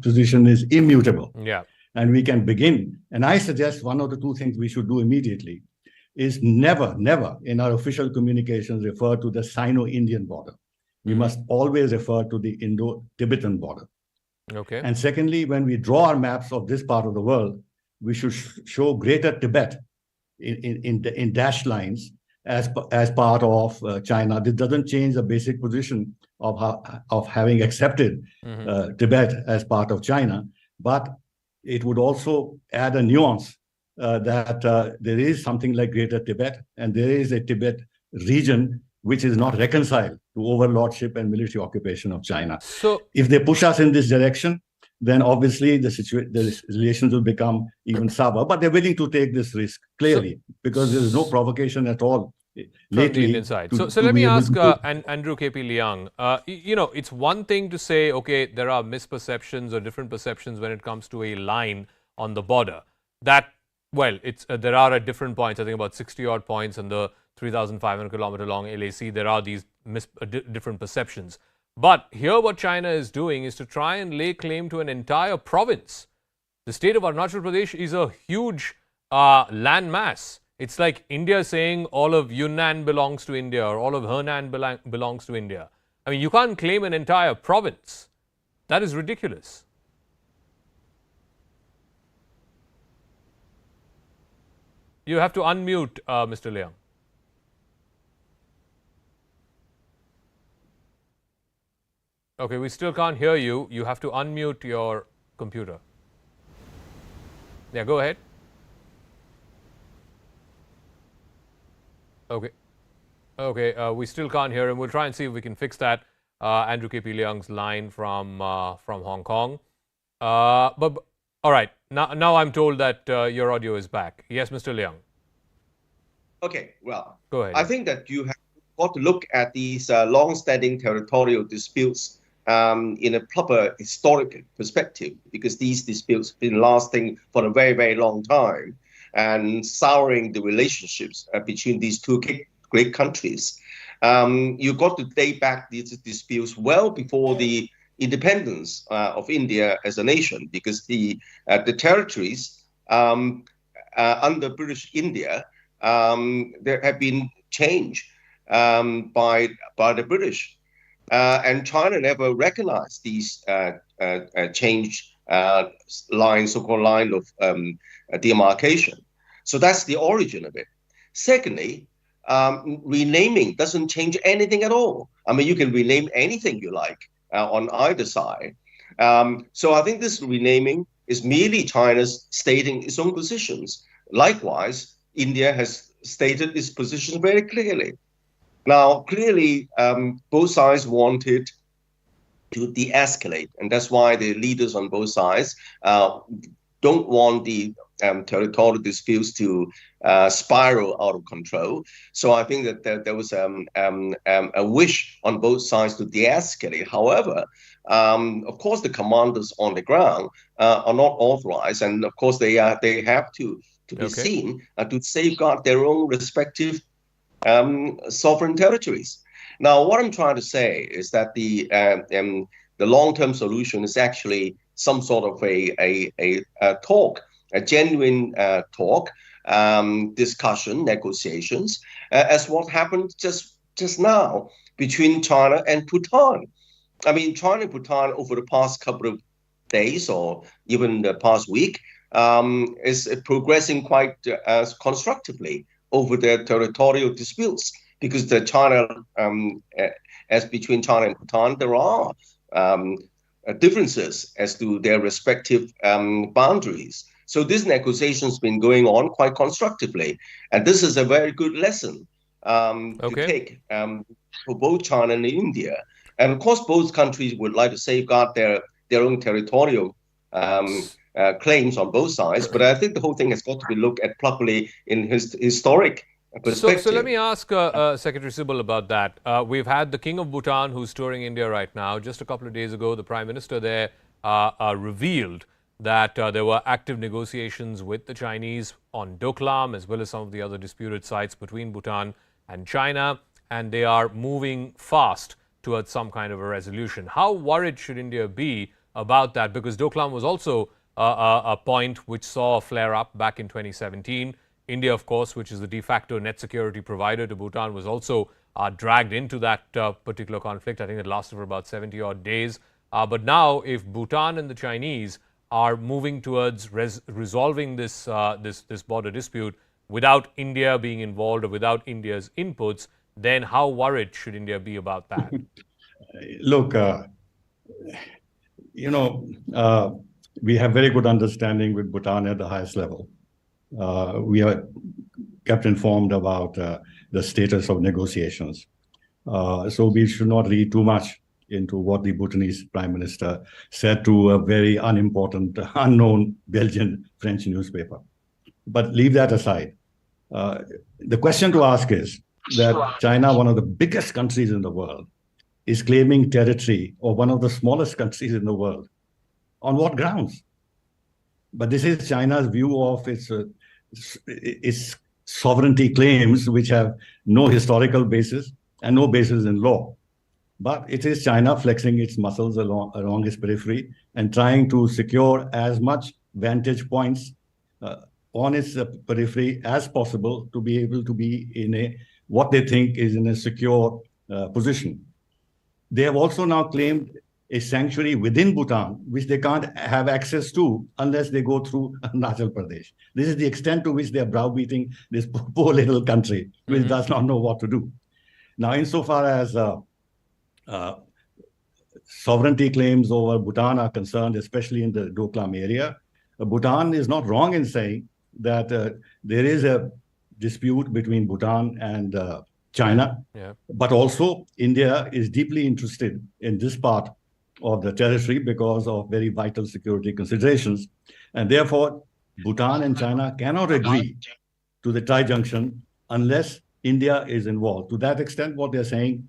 position is immutable. Yeah. And we can begin. And I suggest one of the two things we should do immediately is never in our official communications refer to the Sino-Indian border. We must always refer to the Indo-Tibetan border. Okay. And secondly, when we draw our maps of this part of the world, we should show Greater Tibet in dashed lines as part of China. This doesn't change the basic position of having accepted Tibet as part of China, but it would also add a nuance that there is something like Greater Tibet, and there is a Tibet region which is not reconciled to overlordship and military occupation of China. So, if they push us in this direction, then obviously the relations will become even sour. But they're willing to take this risk, clearly, because there is no provocation at all from the Indian side. So let me ask Andrew K.P. Liang, it's one thing to say, okay, there are misperceptions or different perceptions when it comes to a line on the border. That, well, there are at different points, I think about 60-odd points on the 3,500-kilometer long LAC, there are these different perceptions. But here what China is doing is to try and lay claim to an entire province. The state of Arunachal Pradesh is a huge land mass. It's like India saying all of Yunnan belongs to India or all of Henan belongs to India. I mean, you can't claim an entire province. That is ridiculous. You have to unmute, Mr. Liang. Okay, we still can't hear you. You have to unmute your computer. Yeah, go ahead. Okay. Okay, we still can't hear him. We'll try and see if we can fix that. Andrew K.P. Leung's line from Hong Kong. But all right, now I'm told that your audio is back. Yes, Mr. Leung. Okay, well, Go ahead. I think that you have got to look at these long-standing territorial disputes in a proper historic perspective, because these disputes have been lasting for a very, very long time and souring the relationships between these two great countries. You've got to date back these disputes well before the independence of India as a nation, because the territories under British India there have been changed by the British, and China never recognized these changed lines, so-called line of demarcation. So that's the origin of it. Secondly, renaming doesn't change anything at all. I mean, you can rename anything you like on either side. So I think this renaming is merely China's stating its own positions. Likewise, India has stated its position very clearly. Now, clearly, both sides wanted to de-escalate, and that's why the leaders on both sides don't want the territorial disputes to spiral out of control. So I think that there was a wish on both sides to de-escalate. However, of course, the commanders on the ground are not authorized, and of course they have to be seen to safeguard their own respective sovereign territories. Now, what I'm trying to say is that the long-term solution is actually some sort of a talk, a genuine talk, discussion, negotiations, as what happened just now between China and Bhutan. I mean, China and Bhutan over the past couple of days or even the past week is progressing quite constructively over their territorial disputes, because the China, as between China and Bhutan, there are differences as to their respective boundaries. So this negotiation has been going on quite constructively, and this is a very good lesson to take for both China and India. And of course, both countries would like to safeguard their own territorial claims on both sides, but I think the whole thing has got to be looked at properly in historic perspective. So let me ask Secretary Sibal about that. We've had the King of Bhutan, who's touring India right now. Just a couple of days ago, the Prime Minister there revealed that there were active negotiations with the Chinese on Doklam, as well as some of the other disputed sites between Bhutan and China, and they are moving fast towards some kind of a resolution. How worried should India be about that? Because Doklam was also a point which saw a flare-up back in 2017. India, of course, which is the de facto net security provider to Bhutan, was also dragged into that particular conflict. I think it lasted for about 70-odd days. But now, if Bhutan and the Chinese are moving towards resolving this border dispute without India being involved or without India's inputs, then how worried should India be about that? Look, we have very good understanding with Bhutan at the highest level. We are kept informed about the status of negotiations. So we should not read too much into what the Bhutanese Prime Minister said to a very unimportant, unknown Belgian French newspaper. But leave that aside. The question to ask is that China, one of the biggest countries in the world, is claiming territory of one of the smallest countries in the world. On what grounds? But this is China's view of its sovereignty claims, which have no historical basis and no basis in law. But it is China flexing its muscles along its periphery and trying to secure as much vantage points on its periphery as possible to be able to be in what they think is in a secure position. They have also now claimed a sanctuary within Bhutan, which they can't have access to unless they go through Arunachal Pradesh. This is the extent to which they are browbeating this poor little country, which does not know what to do. Now, insofar as sovereignty claims over Bhutan are concerned, especially in the Doklam area, Bhutan is not wrong in saying that there is a dispute between Bhutan and China. Yeah. But also, India is deeply interested in this part of the territory because of very vital security considerations. And therefore, Bhutan and China cannot agree to the tri-junction unless India is involved. To that extent, what they're saying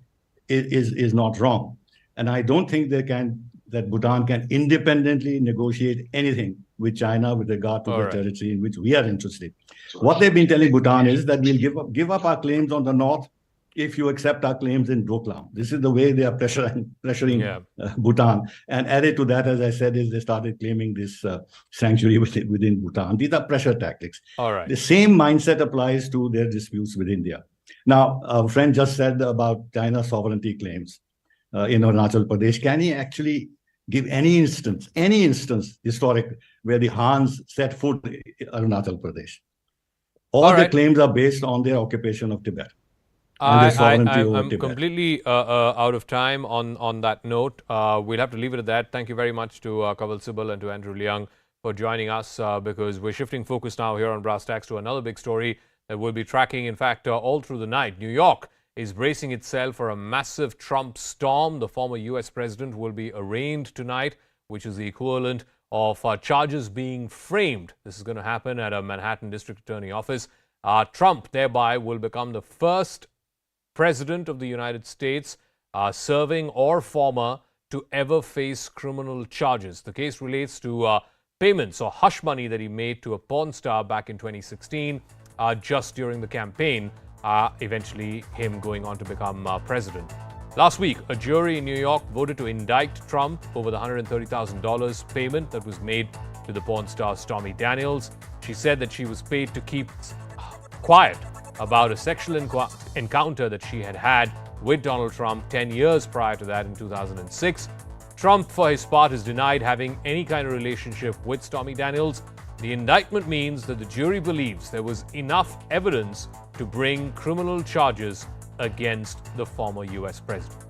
is not wrong. And I don't think that Bhutan can independently negotiate anything with China with regard to the territory in which we are interested. What they've been telling Bhutan is that we'll give up our claims on the north if you accept our claims in Doklam. This is the way they are pressuring Bhutan. And added to that, as I said, is they started claiming this sanctuary within Bhutan. These are pressure tactics. All right. The same mindset applies to their disputes with India. Now, our friend just said about China's sovereignty claims in Arunachal Pradesh. Can he actually give any instance historic where the Hans set foot in Arunachal Pradesh? All the claims are based on their occupation of Tibet. I'm completely out of time on that note. We'll have to leave it at that. Thank you very much to Kawal Sibal and to Andrew Leung for joining us because we're shifting focus now here on Brass Tacks to another big story that we'll be tracking, in fact, all through the night. New York is bracing itself for a massive Trump storm. The former U.S. president will be arraigned tonight, which is the equivalent of charges being framed. This is going to happen at a Manhattan District Attorney office. Trump, thereby, will become the first President of the United States, serving or former, to ever face criminal charges. The case relates to payments or hush money that he made to a porn star back in 2016, just during the campaign, eventually him going on to become president. Last week, a jury in New York voted to indict Trump over the $130,000 payment that was made to the porn star Stormy Daniels. She said that she was paid to keep quiet about a sexual encounter that she had with Donald Trump 10 years prior to that in 2006. Trump, for his part, has denied having any kind of relationship with Stormy Daniels. The indictment means that the jury believes there was enough evidence to bring criminal charges against the former U.S. president.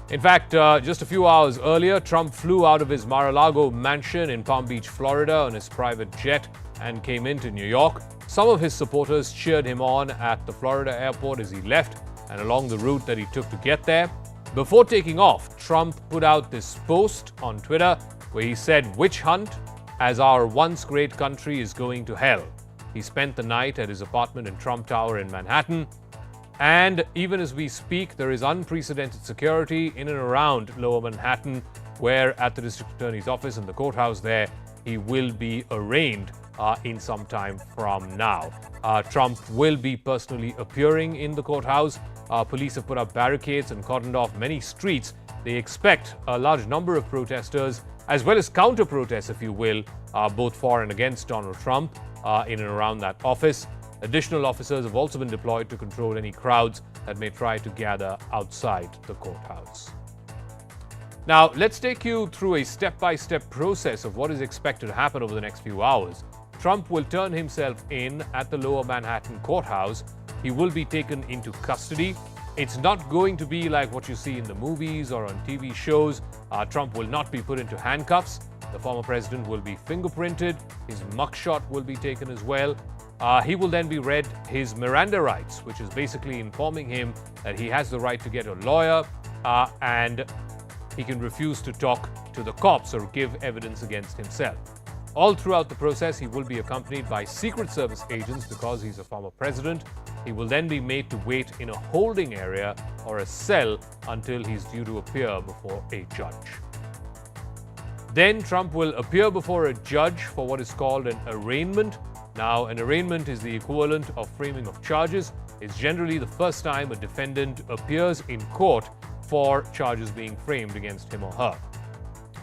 In fact, just a few hours earlier, Trump flew out of his Mar-a-Lago mansion in Palm Beach, Florida on his private jet and came into New York. Some of his supporters cheered him on at the Florida airport as he left and along the route that he took to get there. Before taking off, Trump put out this post on Twitter where he said, "Witch hunt as our once great country is going to hell." He spent the night at his apartment in Trump Tower in Manhattan. And even as we speak, there is unprecedented security in and around Lower Manhattan, where at the district attorney's office and the courthouse there, he will be arraigned in some time from now. Trump will be personally appearing in the courthouse. Police have put up barricades and cordoned off many streets. They expect a large number of protesters, as well as counter-protests, if you will, both for and against Donald Trump in and around that office. Additional officers have also been deployed to control any crowds that may try to gather outside the courthouse. Now, let's take you through a step-by-step process of what is expected to happen over the next few hours. Trump will turn himself in at the Lower Manhattan courthouse. He will be taken into custody. It's not going to be like what you see in the movies or on TV shows. Trump will not be put into handcuffs. The former president will be fingerprinted. His mugshot will be taken as well. He will then be read his Miranda rights, which is basically informing him that he has the right to get a lawyer and he can refuse to talk to the cops or give evidence against himself. All throughout the process, he will be accompanied by Secret Service agents because he's a former president. He will then be made to wait in a holding area or a cell until he's due to appear before a judge. Then Trump will appear before a judge for what is called an arraignment. Now, an arraignment is the equivalent of framing of charges. It's generally the first time a defendant appears in court for charges being framed against him or her.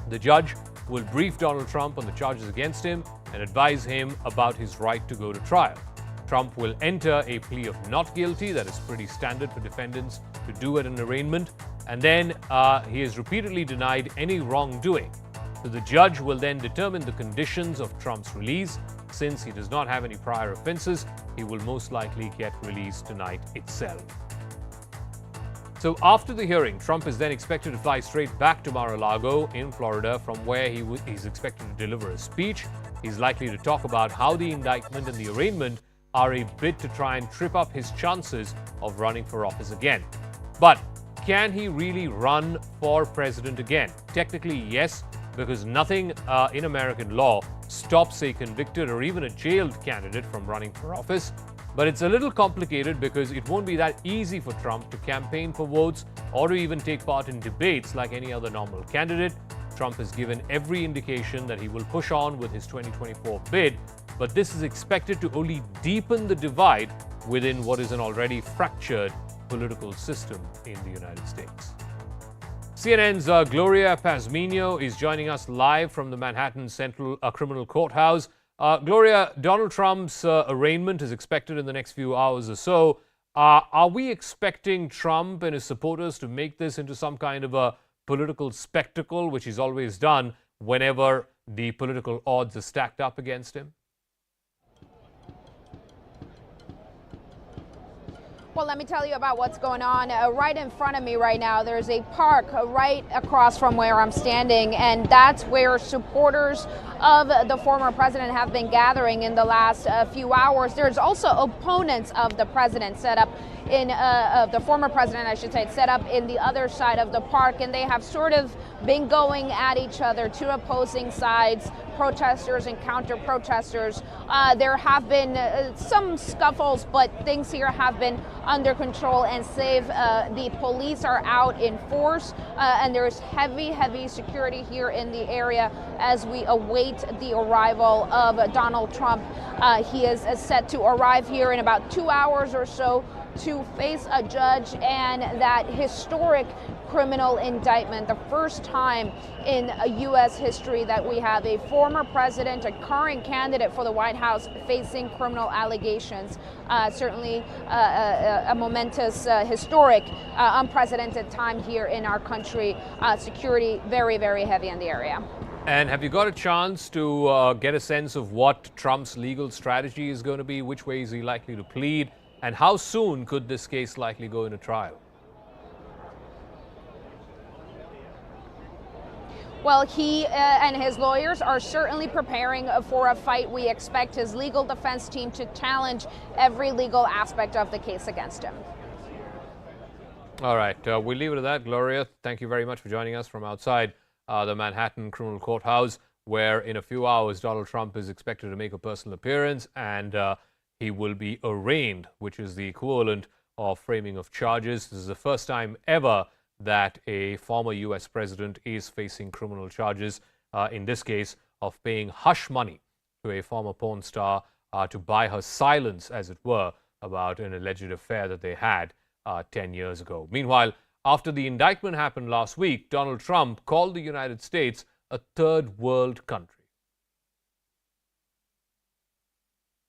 The judge will brief Donald Trump on the charges against him and advise him about his right to go to trial. Trump will enter a plea of not guilty. That is pretty standard for defendants to do at an arraignment. And then he is repeatedly denied any wrongdoing. So the judge will then determine the conditions of Trump's release. Since he does not have any prior offenses, he will most likely get released tonight itself. So after the hearing, Trump is then expected to fly straight back to Mar-a-Lago in Florida, from where he's expected to deliver a speech. He's likely to talk about how the indictment and the arraignment are a bid to try and trip up his chances of running for office again. But can he really run for president again? Technically, yes, because nothing in American law stops a convicted or even a jailed candidate from running for office. But it's a little complicated because it won't be that easy for Trump to campaign for votes or to even take part in debates like any other normal candidate. Trump has given every indication that he will push on with his 2024 bid, but this is expected to only deepen the divide within what is an already fractured political system in the United States. CNN's Gloria Pazmino is joining us live from the Manhattan Central Criminal Courthouse. Gloria, Donald Trump's arraignment is expected in the next few hours or so. Are we expecting Trump and his supporters to make this into some kind of a political spectacle, which he's always done whenever the political odds are stacked up against him? Well, let me tell you about what's going on. Right in front of me right now, there's a park right across from where I'm standing, and that's where supporters of the former president have been gathering in the last few hours. There's also opponents of the president set up in the former president, I should say, set up in the other side of the park, and they have sort of been going at each other, two opposing sides, protesters and counter-protesters. There have been some scuffles, but things here have been under control and safe. The police are out in force, and there's heavy security here in the area as we await the arrival of Donald Trump. He is set to arrive here in about 2 hours or so to face a judge and that historic criminal indictment, the first time in U.S. history that we have a former president, a current candidate for the White House, facing criminal allegations. Certainly a momentous, historic, unprecedented time here in our country. Security very heavy in the area. And have you got a chance to get a sense of what Trump's legal strategy is going to be? Which way is he likely to plead? And how soon could this case likely go into trial? Well, he and his lawyers are certainly preparing for a fight. We expect his legal defense team to challenge every legal aspect of the case against him. All right, we'll leave it at that. Gloria, thank you very much for joining us from outside the Manhattan Criminal Courthouse, where in a few hours Donald Trump is expected to make a personal appearance and he will be arraigned, which is the equivalent of framing of charges. This is the first time ever that a former U.S. president is facing criminal charges, in this case of paying hush money to a former porn star to buy her silence, as it were, about an alleged affair that they had 10 years ago. Meanwhile, after the indictment happened last week, Donald Trump called the United States a third world country.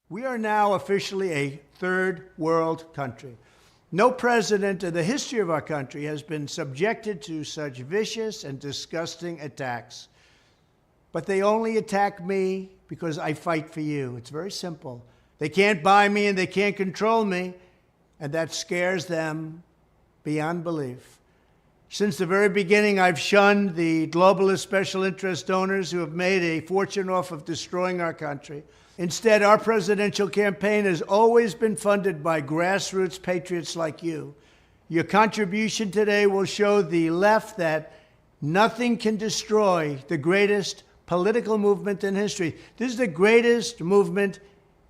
We are now officially a third world country. No president in the history of our country has been subjected to such vicious and disgusting attacks. But they only attack me because I fight for you. It's very simple. They can't buy me and they can't control me, and that scares them beyond belief. Since the very beginning, I've shunned the globalist special interest donors who have made a fortune off of destroying our country. Instead, our presidential campaign has always been funded by grassroots patriots like you. Your contribution today will show the left that nothing can destroy the greatest political movement in history. This is the greatest movement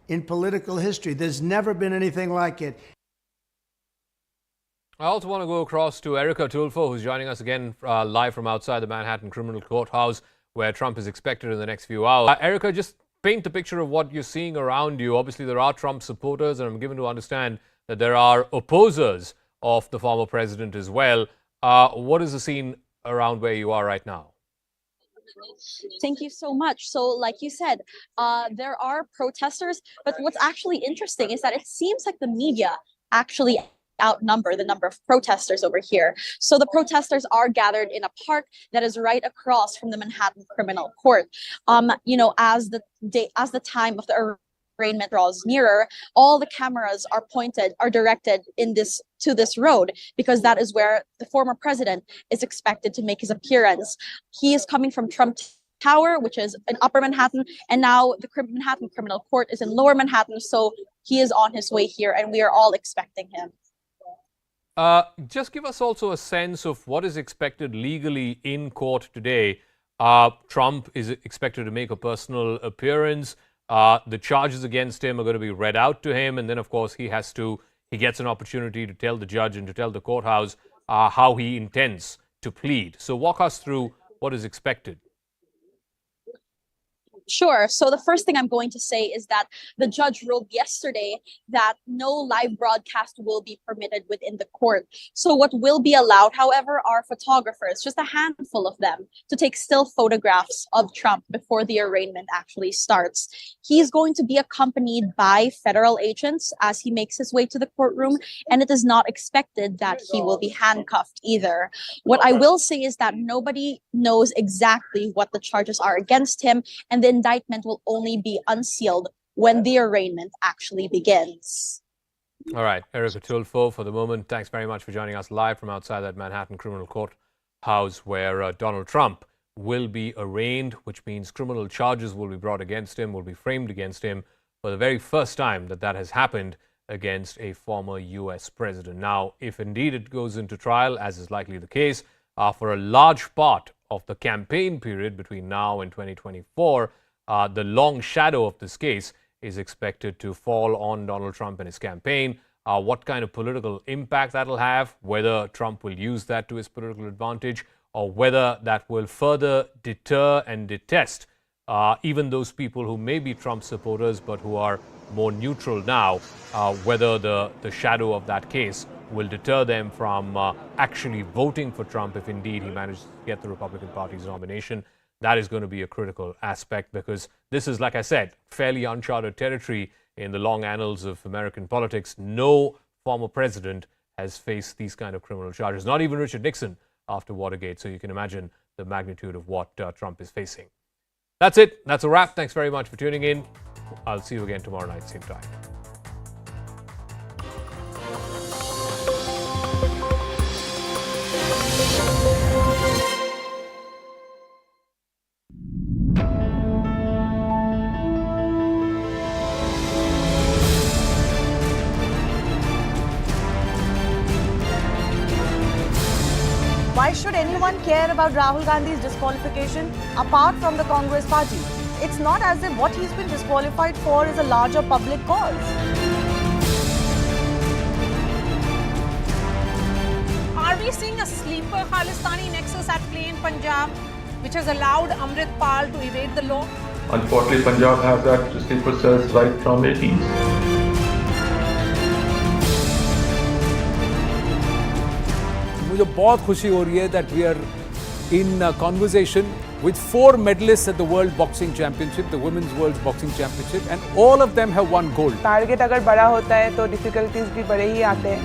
in political history. There's never been anything like it. I also want to go across to Erica Tulfo, who's joining us again live from outside the Manhattan Criminal Courthouse, where Trump is expected in the next few hours. Erica, just paint the picture of what you're seeing around you. Obviously, there are Trump supporters, and I'm given to understand that there are opposers of the former president as well. What is the scene around where you are right now? Thank you so much. So like you said, there are protesters, but what's actually interesting is that it seems like the media actually outnumber the number of protesters over here. So the protesters are gathered in a park that is right across from the Manhattan Criminal Court. You know, as the time of the arraignment draws nearer, all the cameras are directed to this road, because that is where the former president is expected to make his appearance. He is coming from Trump Tower, which is in Upper Manhattan, and now the Manhattan Criminal Court is in Lower Manhattan. So he is on his way here and we are all expecting him. Just give us also a sense of what is expected legally in court today. Trump is expected to make a personal appearance. The charges against him are going to be read out to him. And then, of course, he gets an opportunity to tell the judge and to tell the courthouse how he intends to plead. So walk us through what is expected. Sure. So the first thing I'm going to say is that the judge ruled yesterday that no live broadcast will be permitted within the court. So what will be allowed, however, are photographers, just a handful of them, to take still photographs of Trump before the arraignment actually starts. He's going to be accompanied by federal agents as he makes his way to the courtroom, and it is not expected that he will be handcuffed either. What I will say is that nobody knows exactly what the charges are against him, and the indictment will only be unsealed when the arraignment actually begins. All right, Erica Tulfo, for the moment, thanks very much for joining us live from outside that Manhattan criminal courthouse where Donald Trump will be arraigned, which means criminal charges will be brought against him, will be framed against him for the very first time that has happened against a former U.S. president. Now, if indeed it goes into trial, as is likely the case, for a large part of the campaign period between now and 2024, the long shadow of this case is expected to fall on Donald Trump and his campaign. What kind of political impact that will have, whether Trump will use that to his political advantage, or whether that will further deter and detest even those people who may be Trump supporters but who are more neutral now, whether the shadow of that case will deter them from actually voting for Trump if indeed he manages to get the Republican Party's nomination. That is going to be a critical aspect because this is, like I said, fairly uncharted territory in the long annals of American politics. No former president has faced these kind of criminal charges, not even Richard Nixon after Watergate. So you can imagine the magnitude of what Trump is facing. That's it. That's a wrap. Thanks very much for tuning in. I'll see you again tomorrow night, same time. Why should anyone care about Rahul Gandhi's disqualification apart from the Congress party? It's not as if what he's been disqualified for is a larger public cause. Are we seeing a sleeper Khalistani nexus at play in Punjab, which has allowed Amrit Pal to evade the law? Unfortunately, Punjab has that sleeper cells right from 80s. मुझे बहुत खुशी हो रही है that we are in conversation with 4 medalists at the World Boxing Championship, the Women's World Boxing Championship, and all of them have won gold. Target अगर बड़ा होता है तो डिफिकल्टीज भी बड़े ही आते हैं.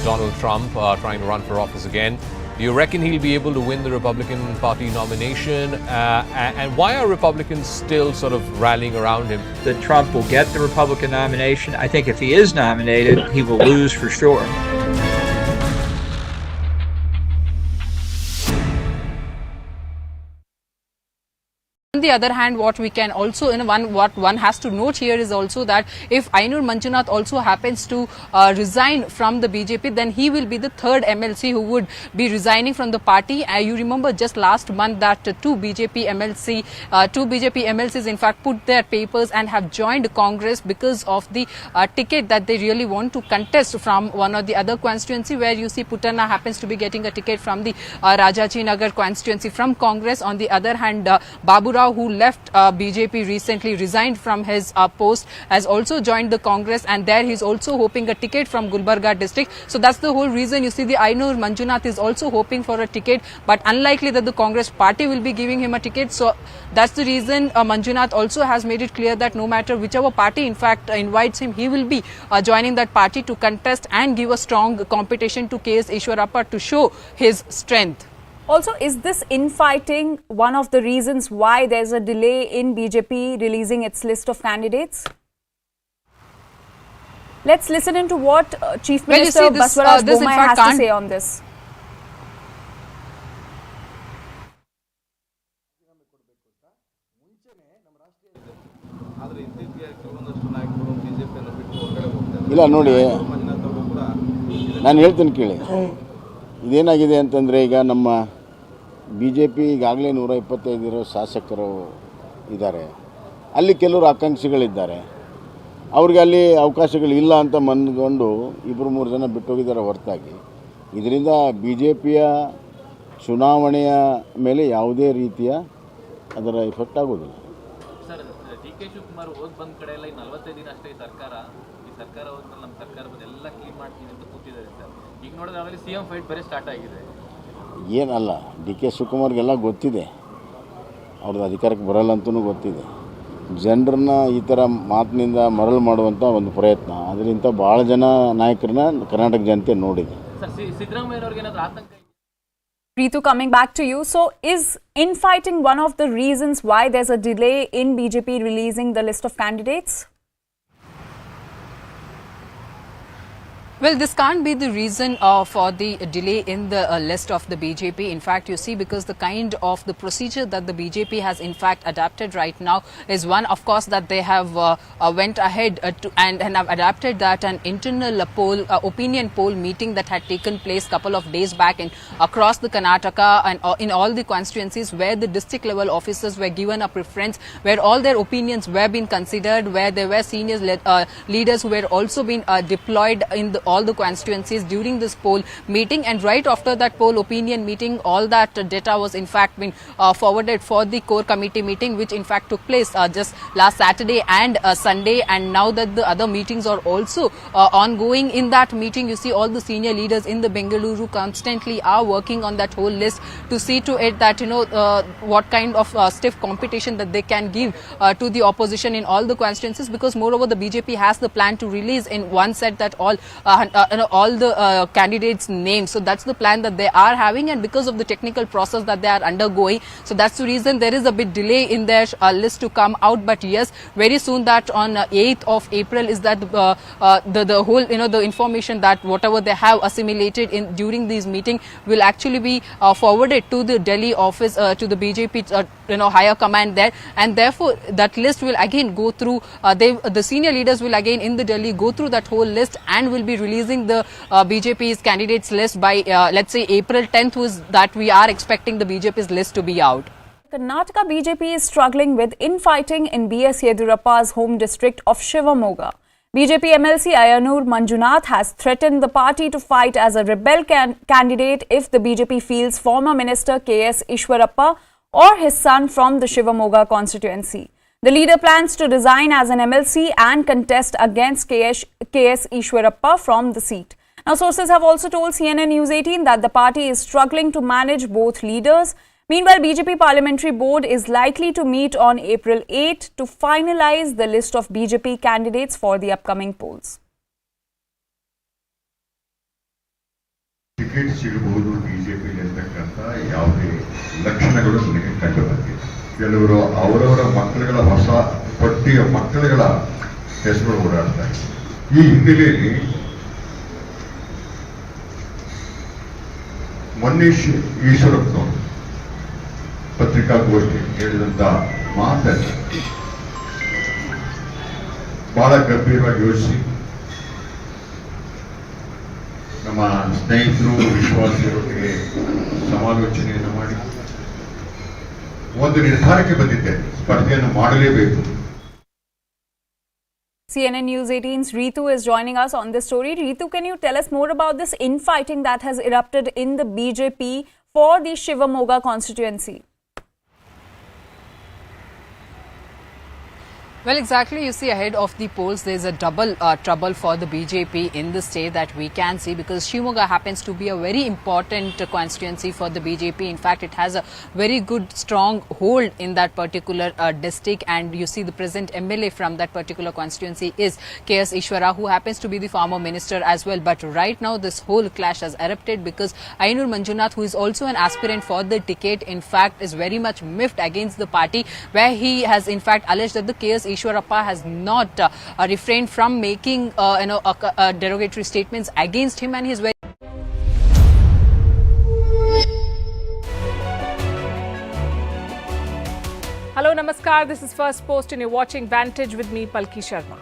Donald Trump trying to run for office again. Do you reckon he'll be able to win the Republican Party nomination? And why are Republicans still sort of rallying around him? That Trump will get the Republican nomination. I think if he is nominated, he will lose for sure. On the other hand, what we can also, what one has to note here is also that if Ainur Manjunath also happens to resign from the BJP, then he will be the third MLC who would be resigning from the party. You remember just last month that two BJP MLCs in fact put their papers and have joined Congress because of the ticket that they really want to contest from one or the other constituency, where you see Putana happens to be getting a ticket from the Rajaji Nagar constituency from Congress. On the other hand, Babu Rao, who left BJP recently, resigned from his post, has also joined the Congress, and there he's also hoping a ticket from Gulbarga district. So that's the whole reason you see the Ainur Manjunath is also hoping for a ticket, but unlikely that the Congress party will be giving him a ticket. So that's the reason Manjunath also has made it clear that no matter whichever party in fact invites him, he will be joining that party to contest and give a strong competition to KS Ishwarappa to show his strength. Also, is this infighting one of the reasons why there's a delay in BJP releasing its list of candidates? Let's listen into what Chief Minister Baswaraj Bommai has to say on this. ಇಲ್ಲ ನೋಡಿ, ನಾನು ಹೇಳ್ತೀನಿ ಕೇಳಿ. ಇದೇನಾಗಿದೆ ಅಂತಂದರೆ, ಈಗ ನಮ್ಮ B J P ಈಗಾಗಲೇ 125 ಶಾಸಕರು ಇದ್ದಾರೆ. ಅಲ್ಲಿ ಕೆಲವರು ಆಕಾಂಕ್ಷಿಗಳಿದ್ದಾರೆ. ಅವ್ರಿಗೆ ಅಲ್ಲಿ ಅವಕಾಶಗಳಿಲ್ಲ ಅಂತ ಮನಗೊಂಡು 2-3 ಜನ ಬಿಟ್ಟೋಗಿದ್ದಾರೆ ಹೊರತಾಗಿ ಇದರಿಂದ ಬಿ ಜೆ ಪಿಯ ಚುನಾವಣೆಯ ಮೇಲೆ ಯಾವುದೇ ರೀತಿಯ ಅದರ ಎಫೆಕ್ಟ್ ಆಗೋದಿಲ್ಲ. ಸರ್, ಡಿ ಕೆ ಶಿವಕುಮಾರ್ ಬಂದ ಕಡೆ ಎಲ್ಲ 45 ದಿನ ಅಷ್ಟೇ ಈ ಸರ್ಕಾರ ಹೋದ್ಮೇಲೆ ನಮ್ಮ ಸರ್ಕಾರ ಎಲ್ಲ ಕ್ಲೀನ್ ಮಾಡ್ತೀನಿ ಅಂತ ಕೂತಿದ್ದಾರೆ ಸರ್. ಈಗ ನೋಡಿದ್ರೆ ಆಮೇಲೆ ಸಿ ಎಂ ಫೈಟ್ ಬೇರೆ ಸ್ಟಾರ್ಟ್ ಆಗಿದೆ. ಏನಲ್ಲ, ಡಿ ಕೆ ಶಿವಕುಮಾರ್ಗೆಲ್ಲ ಗೊತ್ತಿದೆ, ಅವ್ರದ್ದು ಅಧಿಕಾರಕ್ಕೆ ಬರಲ್ಲ ಅಂತಲೂ ಗೊತ್ತಿದೆ. ಜನರನ್ನ ಈ ಥರ ಮಾತಿನಿಂದ ಮರಳು ಮಾಡುವಂಥ ಒಂದು ಪ್ರಯತ್ನ, ಅದರಿಂದ ಭಾಳ ಜನ ನಾಯಕರನ್ನ ಕರ್ನಾಟಕ ಜನತೆ ನೋಡಿದೆ. ಸರ್, ಸಿದ್ದರಾಮಯ್ಯನವ್ರಿಗೆ ಏನಾದರೂ ಆತಂಕ? Ritu, coming back to you. So, is infighting one of the reasons why there's a delay in BJP releasing the list of candidates? Well, this can't be the reason for the delay in the list of the BJP. In fact, you see, because the kind of the procedure that the BJP has in fact adapted right now is one, of course, that they have went ahead and have adapted that an internal poll, opinion poll meeting that had taken place couple of days back across the Karnataka and in all the constituencies where the district level officers were given a preference, where all their opinions were being considered, where there were senior leaders who were also being deployed in all the constituencies during this poll meeting. And right after that poll opinion meeting, all that data was in fact been forwarded for the core committee meeting, which in fact took place just last Saturday and Sunday. And now that the other meetings are also ongoing, in that meeting you see all the senior leaders in the Bengaluru constantly are working on that whole list to see to it that what kind of stiff competition that they can give to the opposition in all the constituencies, because moreover the BJP has the plan to release in one set that all the candidates' names. So that's the plan that they are having, and because of the technical process that they are undergoing, so that's the reason there is a bit delay in their list to come out. But yes, very soon, that on 8th of April is that the whole the information that whatever they have assimilated in during these meeting will actually be forwarded to the Delhi office, to the BJP higher command there, and therefore that list will again go through. The senior leaders will again in the Delhi go through that whole list and will be releasing the BJP's candidates list by let's say April 10th, was that we are expecting the BJP's list to be out. Karnataka BJP is struggling with infighting in BS Yediyurappa's home district of Shivamoga. BJP MLC Ayanur Manjunath has threatened the party to fight as a rebel candidate if the BJP fields former Minister K.S. Ishwarappa or his son from the Shivamoga constituency. The leader plans to resign as an MLC and contest against K.S. Ishwarappa from the seat. Now, sources have also told CNN News 18 that the party is struggling to manage both leaders. Meanwhile, BJP Parliamentary Board is likely to meet on April 8 to finalize the list of BJP candidates for the upcoming polls. Ticket ಸಿಗಬಹುದು ಬಿಜೆಪಿಗೆ ಅಂತಕ್ಕಂಥ ಯಾವುದೇ ಲಕ್ಷಣಗಳು ನನಗೆ ಕಂಡು ಬಂದಿದೆ. ಕೆಲವರು ಅವರವರ ಮಕ್ಕಳುಗಳ ಹೊಸ ಪಟ್ಟಿಯ ಮಕ್ಕಳುಗಳ ಹೆಸರು ಓಡಾಡ್ತಾರೆ. ಈ ಹಿನ್ನೆಲೆಯಲ್ಲಿ ಮನೀಶ್ ಈಶ್ವರಪ್ಪನವರು ಪತ್ರಿಕಾಗೋಷ್ಠಿ ಹೇಳಿದಂತ ಮಾತನ್ನು ಬಹಳ ಗಂಭೀರವಾಗಿ ಯೋಚಿಸಿ ನಮ್ಮ ಸ್ನೇಹಿತರು ವಿಶ್ವಾಸಿಗಳೊಂದಿಗೆ ಸಮಾಲೋಚನೆಯನ್ನು ಮಾಡಿ ಒಂದು ನಿರ್ಧಾರಕ್ಕೆ ಬಂದಿದ್ದೇನೆ, ಸ್ಪರ್ಧೆಯನ್ನು ಮಾಡಲೇಬೇಕು. CNN News 18's Ritu is joining us on this story. Ritu, can you tell us more about this infighting that has erupted in the BJP for the Shivamoga constituency? Well, exactly. You see, ahead of the polls, there's a double trouble for the BJP in the state that we can see, because Shivamoga happens to be a very important constituency for the BJP. In fact, it has a very good, strong hold in that particular district. And you see, the present MLA from that particular constituency is K.S. Ishwara, who happens to be the former minister as well. But right now, this whole clash has erupted because Ayanur Manjunath, who is also an aspirant for the ticket, in fact, is very much miffed against the party, where he has, in fact, alleged that the K.S. Ishwarappa has not refrained from making derogatory statements against him, and he is very Hello, Namaskar. This is First Post and you're watching Vantage with me, Palki Sharma.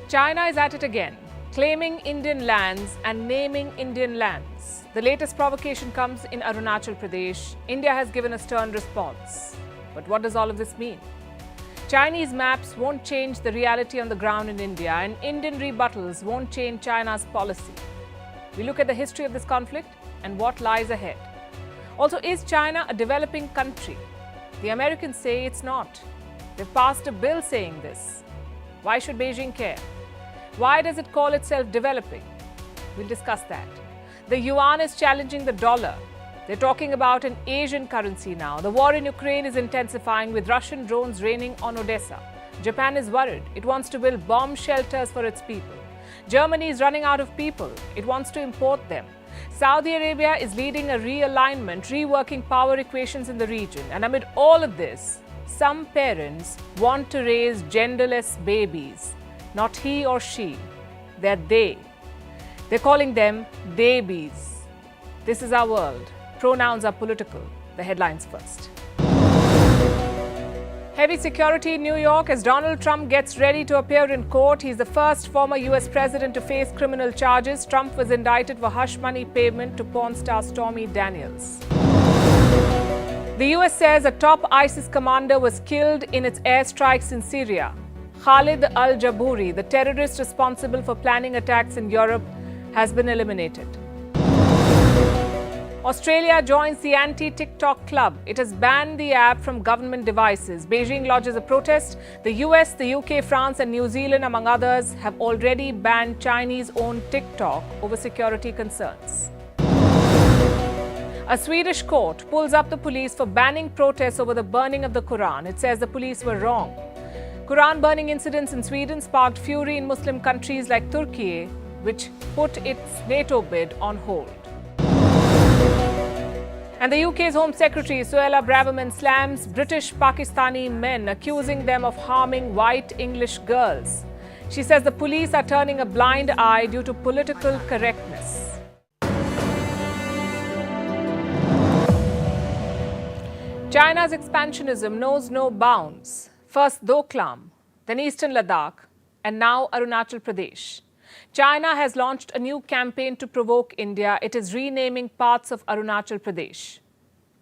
China is at it again, claiming Indian lands and naming Indian lands. The latest provocation comes in Arunachal Pradesh. India has given a stern response. But what does all of this mean? Chinese maps won't change the reality on the ground in India, and Indian rebuttals won't change China's policy. We look at the history of this conflict and what lies ahead. Also, is China a developing country? The Americans say it's not. They've passed a bill saying this. Why should Beijing care? Why does it call itself developing? We'll discuss that. The yuan is challenging the dollar. They're talking about an Asian currency now. The war in Ukraine is intensifying with Russian drones raining on Odessa. Japan is worried. It wants to build bomb shelters for its people. Germany is running out of people. It wants to import them. Saudi Arabia is leading a realignment, reworking power equations in the region. And amid all of this, some parents want to raise genderless babies. Not he or she, they're they. They're calling them babies. This is our world. Pronouns are political. The headlines first. Heavy security in New York as Donald Trump gets ready to appear in court. He's the first former US president to face criminal charges. Trump was indicted for hush money payment to porn star Stormy Daniels. The US says a top ISIS commander was killed in its airstrikes in Syria. Khalid al-Jabouri, the terrorist responsible for planning attacks in Europe, has been eliminated. Australia joins the anti-TikTok club. It has banned the app from government devices. Beijing lodges a protest. The US, the UK, France and New Zealand, among others, have already banned Chinese-owned TikTok over security concerns. A Swedish court pulls up the police for banning protests over the burning of the Quran. It says the police were wrong. Quran burning incidents in Sweden sparked fury in Muslim countries like Turkey, which put its NATO bid on hold. And the UK's Home Secretary, Suella Braverman, slams British Pakistani men, accusing them of harming white English girls. She says the police are turning a blind eye due to political correctness. China's expansionism knows no bounds. First Doklam, then Eastern Ladakh, and now Arunachal Pradesh. China has launched a new campaign to provoke India. It is renaming parts of Arunachal Pradesh.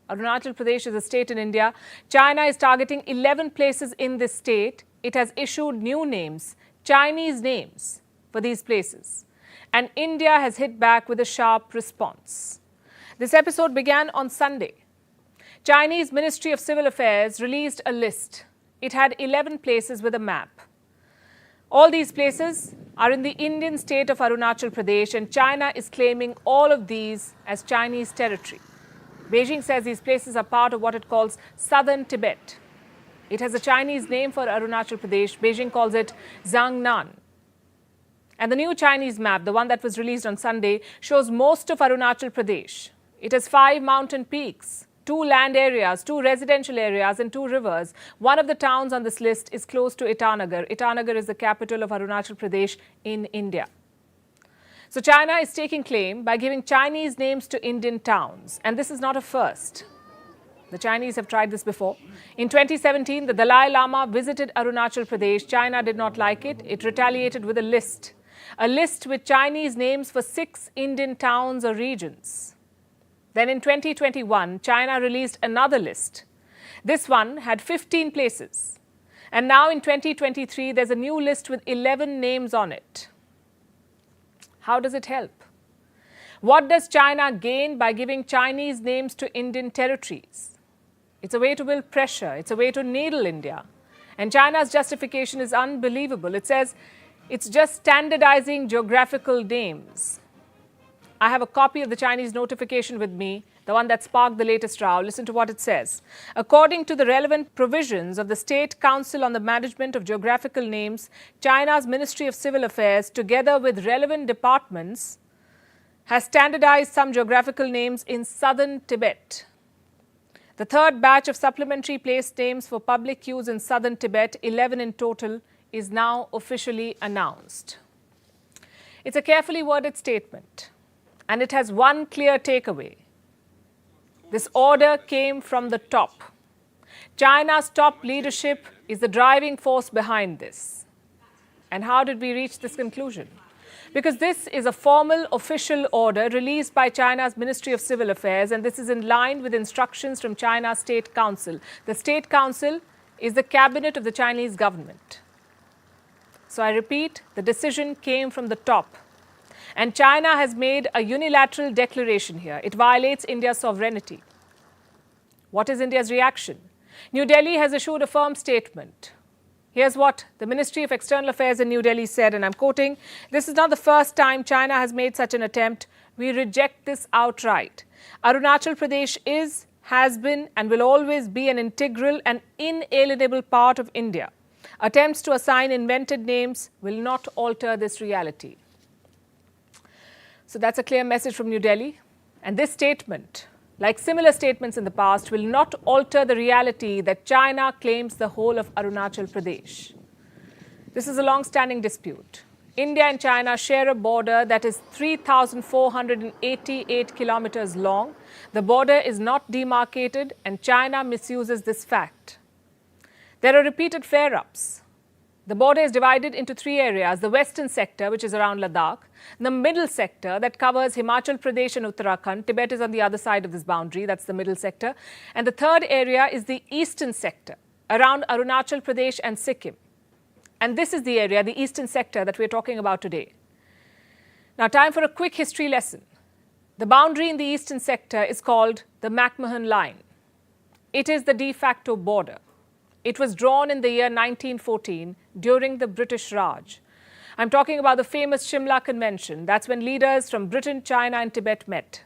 Arunachal Pradesh is a state in India. China is targeting 11 places in this state. It has issued new names, Chinese names, for these places. And India has hit back with a sharp response. This episode began on Sunday. Chinese Ministry of Civil Affairs released a list. It had 11 places with a map. All these places are in the Indian state of Arunachal Pradesh, and China is claiming all of these as Chinese territory. Beijing says these places are part of what it calls Southern Tibet. It has a Chinese name for Arunachal Pradesh. Beijing calls it Zhangnan. And the new Chinese map, the one that was released on Sunday, shows most of Arunachal Pradesh. It has 5 mountain peaks, 2 land areas, 2 residential areas and 2 rivers. One of the towns on this list is close to Itanagar. Itanagar is the capital of Arunachal Pradesh in India. So China is taking claim by giving Chinese names to Indian towns. And this is not a first. The Chinese have tried this before. In 2017, the Dalai Lama visited Arunachal Pradesh. China did not like it. It retaliated with a list with Chinese names for 6 Indian towns or regions. Then in 2021, China released another list. This one had 15 places. And now in 2023, there's a new list with 11 names on it. How does it help? What does China gain by giving Chinese names to Indian territories? It's a way to build pressure. It's a way to needle India. And China's justification is unbelievable. It says it's just standardizing geographical names. I have a copy of the Chinese notification with me, the one that sparked the latest row. Listen to what it says. According to the relevant provisions of the State Council on the Management of Geographical Names, China's Ministry of Civil Affairs, together with relevant departments, has standardized some geographical names in southern Tibet. The third batch of supplementary place names for public use in southern Tibet, 11 in total, is now officially announced. It's a carefully worded statement, and it has one clear takeaway. This order came from the top. China's top leadership is the driving force behind this. And how did we reach this conclusion? Because this is a formal official order released by China's Ministry of Civil Affairs, and this is in line with instructions from China's State Council. The State Council is the cabinet of the Chinese government. So I repeat, the decision came from the top. And China has made a unilateral declaration here. It violates India's sovereignty. What is India's reaction? New Delhi has issued a firm statement. Here's what the Ministry of External Affairs in New Delhi said, and I'm quoting, "This is not the first time China has made such an attempt. We reject this outright. Arunachal Pradesh is, has been, and will always be an integral and inalienable part of India. Attempts to assign invented names will not alter this reality." So that's a clear message from New Delhi. And this statement, like similar statements in the past, will not alter the reality that China claims the whole of Arunachal Pradesh. This is a long-standing dispute. India and China share a border that is 3,488 kilometers long. The border is not demarcated, and China misuses this fact. There are repeated flare-ups. The border is divided into three areas: the western sector, which is around Ladakh, the middle sector that covers Himachal Pradesh and Uttarakhand. Tibet is on the other side of this boundary, that's the middle sector. And the third area is the eastern sector, around Arunachal Pradesh and Sikkim. And this is the area, the eastern sector, that we're talking about today. Now, time for a quick history lesson. The boundary in the eastern sector is called the McMahon Line. It is the de facto border. It was drawn in the year 1914 during the British Raj. I'm talking about the famous Shimla Convention. That's when leaders from Britain, China, and Tibet met.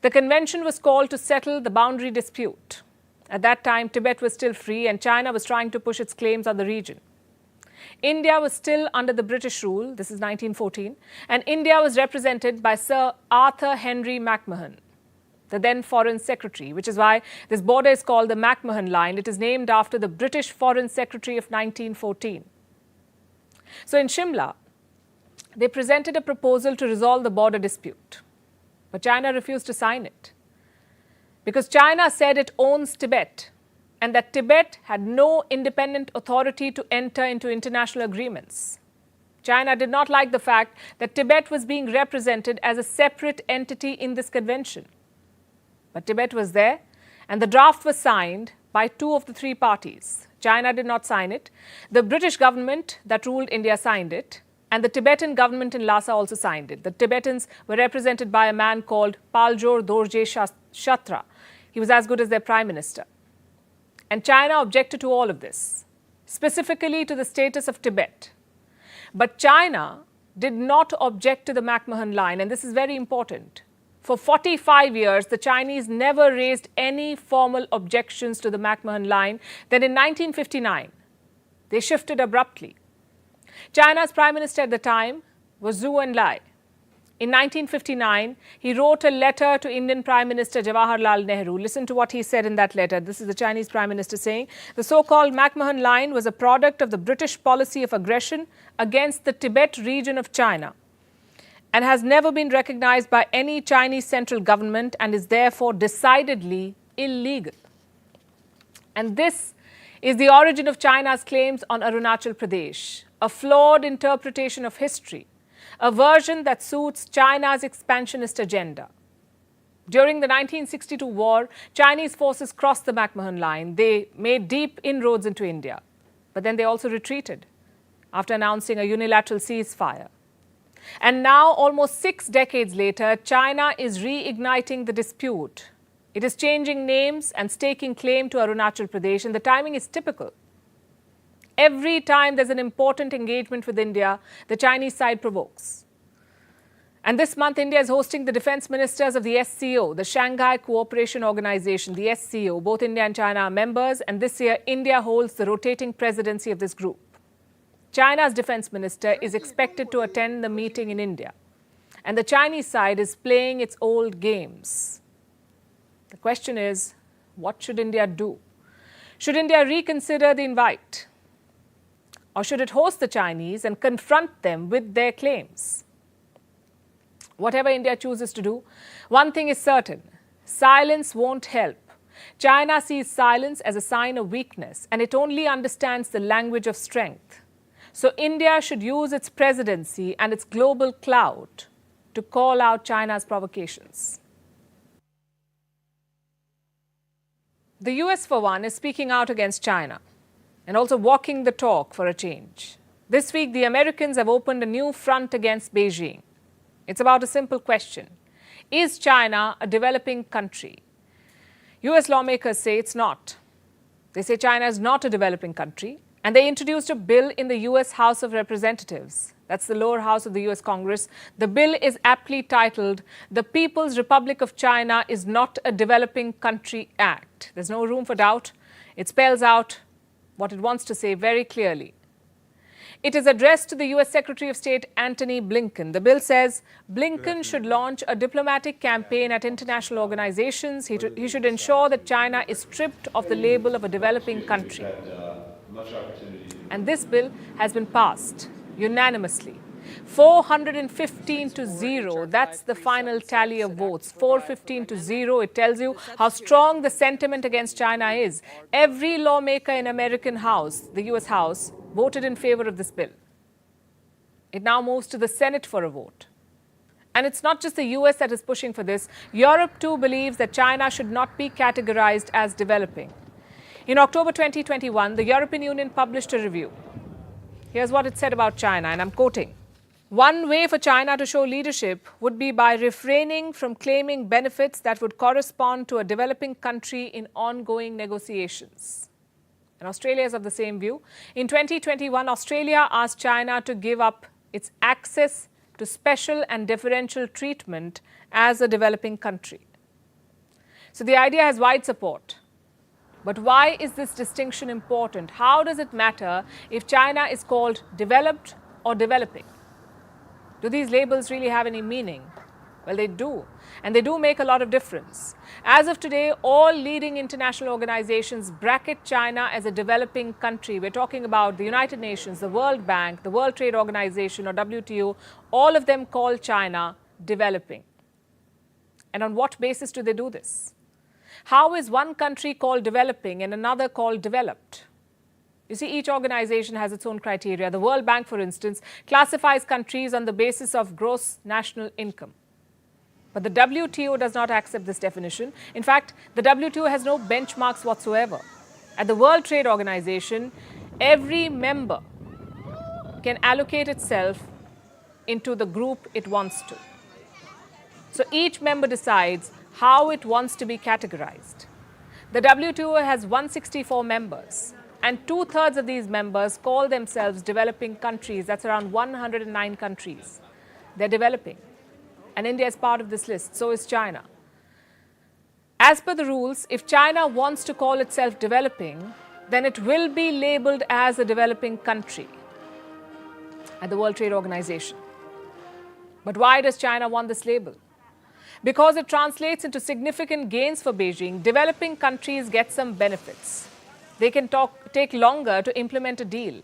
The convention was called to settle the boundary dispute. At that time, Tibet was still free, and China was trying to push its claims on the region. India was still under the British rule, this is 1914, and India was represented by Sir Arthur Henry McMahon, the then Foreign Secretary, which is why this border is called the McMahon Line. It is named after the British Foreign Secretary of 1914. So in Shimla, they presented a proposal to resolve the border dispute, but China refused to sign it because China said it owns Tibet and that Tibet had no independent authority to enter into international agreements. China did not like the fact that Tibet was being represented as a separate entity in this convention. But Tibet was there, and the draft was signed by two of the three parties. China did not sign it. The British government that ruled India signed it, and the Tibetan government in Lhasa also signed it. The Tibetans were represented by a man called Paljor Dorje Shatra. He was as good as their prime minister. And China objected to all of this, specifically to the status of Tibet. But China did not object to the McMahon Line, and this is very important. For 45 years, the Chinese never raised any formal objections to the McMahon Line. Then in 1959, they shifted abruptly. China's prime minister at the time was Zhou Enlai. In 1959, he wrote a letter to Indian Prime Minister Jawaharlal Nehru. Listen to what he said in that letter. This is the Chinese Prime Minister saying, "The so-called McMahon Line was a product of the British policy of aggression against the Tibet region of China and has never been recognized by any Chinese central government and is therefore decidedly illegal." And this is the origin of China's claims on Arunachal Pradesh, a flawed interpretation of history, a version that suits China's expansionist agenda. During the 1962 war, Chinese forces crossed the McMahon Line. They made deep inroads into India, but then they also retreated after announcing a unilateral ceasefire. And now, almost 6 decades later, China is reigniting the dispute. It is changing names and staking claim to Arunachal Pradesh, and the timing is typical. Every time there's an important engagement with India, the Chinese side provokes. And this month, India is hosting the defense ministers of the SCO, the Shanghai Cooperation Organization, the SCO. Both India and China are members, and this year, India holds the rotating presidency of this group. China's defense minister is expected to attend the meeting in India. and the Chinese side is playing its old games. The question is, what should India do? Should India reconsider the invite? Or should it host the Chinese and confront them with their claims? Whatever India chooses to do, one thing is certain: silence won't help. China sees silence as a sign of weakness, and it only understands the language of strength. So India should use its presidency and its global clout to call out China's provocations. The US, for one, is speaking out against China and also walking the talk for a change. This week, the Americans have opened a new front against Beijing. It's about a simple question: is China a developing country? US lawmakers say it's not. They say China is not a developing country, and they introduced a bill in the US House of Representatives. That's the lower house of the US Congress. The bill is aptly titled, "The People's Republic of China is Not a Developing Country Act." There's no room for doubt. It spells out what it wants to say very clearly. It is addressed to the US Secretary of State Antony Blinken. The bill says Blinken should launch a diplomatic campaign at international organizations. He should ensure that China is stripped of the label of a developing country. And this bill has been passed unanimously. 415 to 0. That's the final tally of votes. 415 to 0. It tells you how strong the sentiment against China is. Every lawmaker in American House, the US House, voted in favor of this bill. It now moves to the Senate for a vote. And it's not just the US that is pushing for this. Europe too believes that China should not be categorized as developing. In October 2021, the European Union published a review. Here's what it said about China, and I'm quoting: "One way for China to show leadership would be by refraining from claiming benefits that would correspond to a developing country in ongoing negotiations." And Australia is of the same view. In 2021, Australia asked China to give up its access to special and differential treatment as a developing country. So the idea has wide support. But why is this distinction important? How does it matter if China is called developed or developing? Do these labels really have any meaning? Well, they do, and they do make a lot of difference. As of today, all leading international organizations bracket China as a developing country. We're talking about the United Nations, the World Bank, the World Trade Organization, or WTO. All of them call China developing. And on what basis do they do this? How is one country called developing and another called developed? You see, each organization has its own criteria. The World Bank, for instance, classifies countries on the basis of gross national income. But the WTO does not accept this definition. In fact, the WTO has no benchmarks whatsoever. At the World Trade Organization, every member can allocate itself into the group it wants to. So each member decides how it wants to be categorized. The WTO has 164 members, and 2/3 of these members call themselves developing countries. That's around 109 countries. They're developing. And India is part of this list, so is China. As per the rules, if China wants to call itself developing, then it will be labeled as a developing country at the World Trade Organization. But why does China want this label? Because it translates into significant gains for Beijing. Developing countries get some benefits. They can take longer to implement a deal.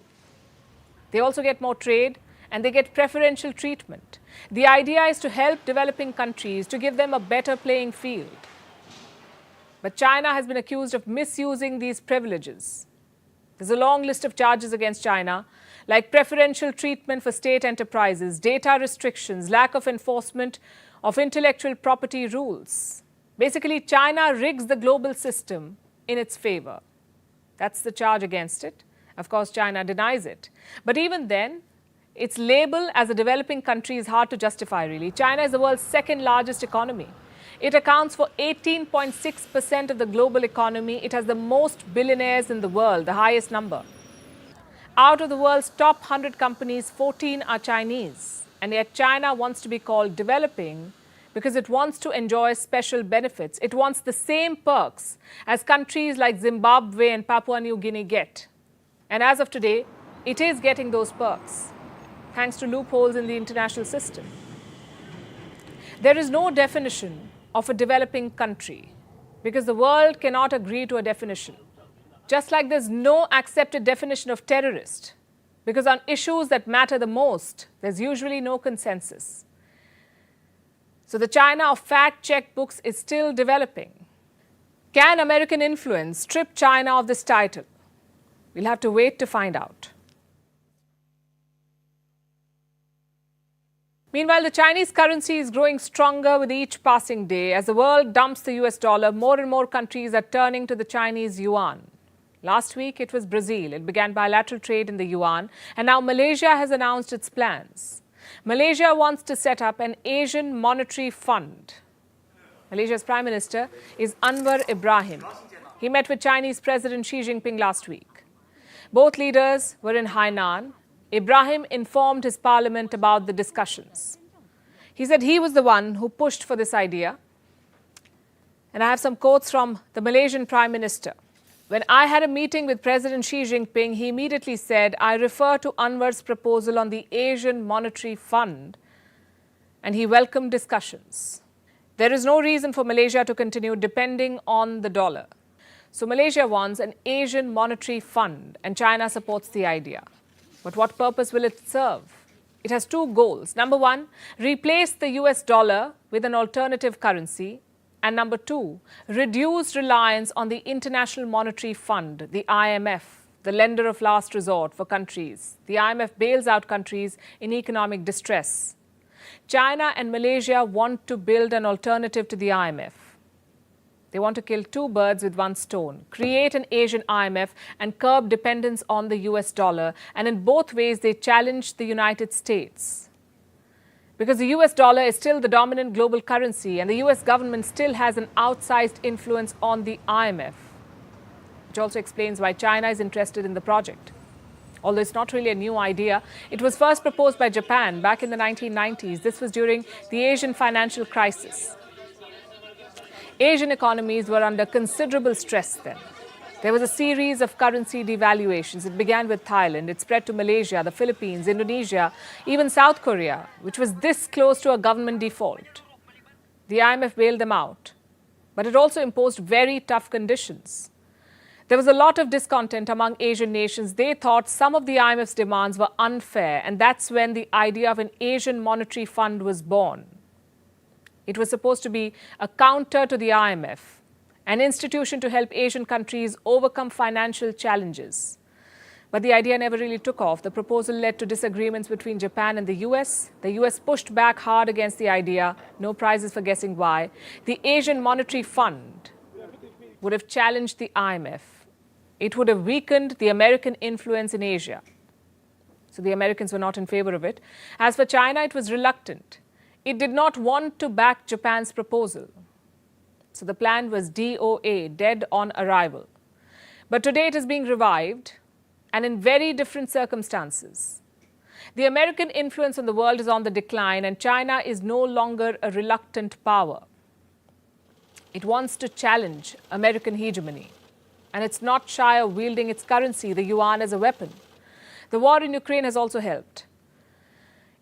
They also get more trade, and they get preferential treatment. The idea is to help developing countries, to give them a better playing field. But China has been accused of misusing these privileges. There's a long list of charges against China, like preferential treatment for state enterprises, data restrictions, lack of enforcement of intellectual property rules. Basically, China rigs the global system in its favor. That's the charge against it. Of course, China denies it. But even then, its label as a developing country is hard to justify, really. China is the world's second largest economy. It accounts for 18.6% of the global economy. It has the most billionaires in the world, the highest number. Out of the world's top 100 companies, 14 are Chinese. And yet China wants to be called developing because it wants to enjoy special benefits. It wants the same perks as countries like Zimbabwe and Papua New Guinea get. And as of today, it is getting those perks, thanks to loopholes in the international system. There is no definition of a developing country because the world cannot agree to a definition. Just like there's no accepted definition of terrorist because on issues that matter the most, there's usually no consensus. So the China of fact checkbooks is still developing. Can American influence strip China of this title? We'll have to wait to find out. Meanwhile, the Chinese currency is growing stronger with each passing day. As the world dumps the US dollar, more and more countries are turning to the Chinese yuan. Last week, it was Brazil. It began bilateral trade in the yuan, and now Malaysia has announced its plans. Malaysia wants to set up an Asian monetary fund. Malaysia's Prime Minister is Anwar Ibrahim. He met with Chinese President Xi Jinping last week. Both leaders were in Hainan. Ibrahim informed his parliament about the discussions. He said he was the one who pushed for this idea. And I have some quotes from the Malaysian Prime Minister. When I had a meeting with President Xi Jinping, he immediately said, I refer to Anwar's proposal on the Asian Monetary Fund, and he welcomed discussions. There is no reason for Malaysia to continue depending on the dollar. So Malaysia wants an Asian Monetary Fund, and China supports the idea. But what purpose will it serve? It has two goals. Number one, replace the US dollar with an alternative currency. And number two, reduce reliance on the International Monetary Fund, the IMF, the lender of last resort for countries. The IMF bails out countries in economic distress. China and Malaysia want to build an alternative to the IMF. They want to kill two birds with one stone, create an Asian IMF and curb dependence on the US dollar. And in both ways, they challenge the United States. Because the US dollar is still the dominant global currency and the US government still has an outsized influence on the IMF, which also explains why China is interested in the project. Although it's not really a new idea, it was first proposed by Japan back in the 1990s. This was during the Asian financial crisis. Asian economies were under considerable stress then. There was a series of currency devaluations. It began with Thailand. It spread to Malaysia, the Philippines, Indonesia, even South Korea, which was this close to a government default. The IMF bailed them out, but it also imposed very tough conditions. There was a lot of discontent among Asian nations. They thought some of the IMF's demands were unfair, and that's when the idea of an Asian monetary fund was born. It was supposed to be a counter to the IMF, an institution to help Asian countries overcome financial challenges. But the idea never really took off. The proposal led to disagreements between Japan and the US. The US pushed back hard against the idea. No prizes for guessing why. The Asian Monetary Fund would have challenged the IMF. It would have weakened the American influence in Asia. So the Americans were not in favor of it. As for China, it was reluctant. It did not want to back Japan's proposal. So the plan was DOA, dead on arrival. But today it is being revived, and in very different circumstances. The American influence on the world is on the decline, and China is no longer a reluctant power. It wants to challenge American hegemony, and it's not shy of wielding its currency, the yuan, as a weapon. The war in Ukraine has also helped.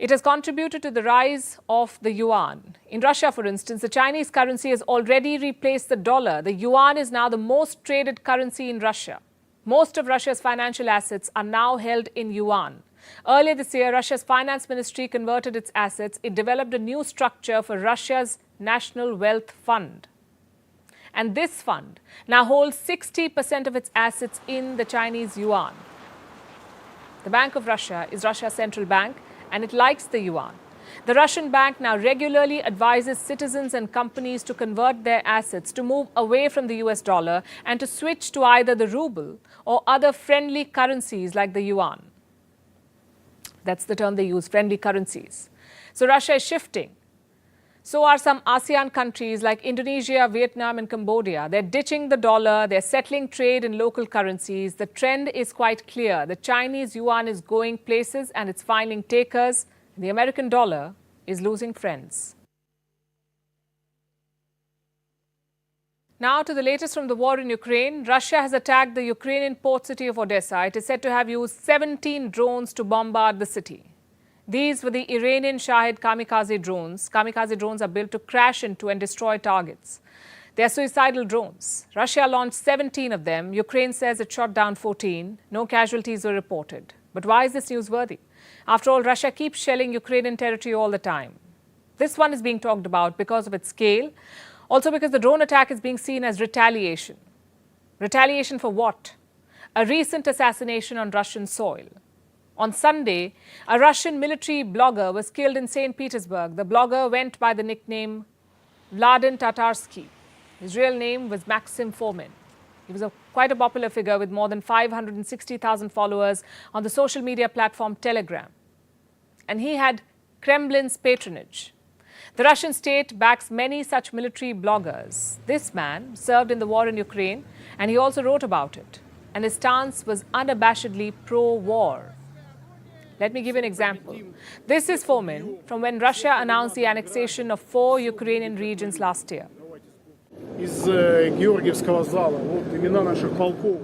It has contributed to the rise of the yuan. In Russia, for instance, the Chinese currency has already replaced the dollar. The yuan is now the most traded currency in Russia. Most of Russia's financial assets are now held in yuan. Earlier this year, Russia's finance ministry converted its assets. It developed a new structure for Russia's National Wealth Fund. And this fund now holds 60% of its assets in the Chinese yuan. The Bank of Russia is Russia's central bank, and it likes the yuan. The Russian bank now regularly advises citizens and companies to convert their assets, to move away from the US dollar and to switch to either the ruble or other friendly currencies like the yuan. That's the term they use, friendly currencies. So Russia is shifting. So are some ASEAN countries like Indonesia, Vietnam, and Cambodia. They're ditching the dollar. They're settling trade in local currencies. The trend is quite clear. The Chinese yuan is going places and it's finding takers. The American dollar is losing friends. Now to the latest from the war in Ukraine. Russia has attacked the Ukrainian port city of Odessa. It is said to have used 17 drones to bombard the city. These were the Iranian Shahid kamikaze drones. Kamikaze drones are built to crash into and destroy targets. They are suicidal drones. Russia launched 17 of them. Ukraine says it shot down 14. No casualties were reported. But why is this newsworthy? After all, Russia keeps shelling Ukrainian territory all the time. This one is being talked about because of its scale, also because the drone attack is being seen as retaliation. Retaliation for what? A recent assassination on Russian soil. On Sunday, a Russian military blogger was killed in St. Petersburg. The blogger went by the nickname Vladimir Tatarsky. His real name was Maxim Fomin. He was quite a popular figure with more than 560,000 followers on the social media platform Telegram. And he had Kremlin's patronage. The Russian state backs many such military bloggers. This man served in the war in Ukraine, and he also wrote about it. And his stance was unabashedly pro-war. Let me give you an example. This is Fomin from when Russia announced the annexation of 4 Ukrainian regions last year. Из Георгиевского зала. Вот имена наших полков.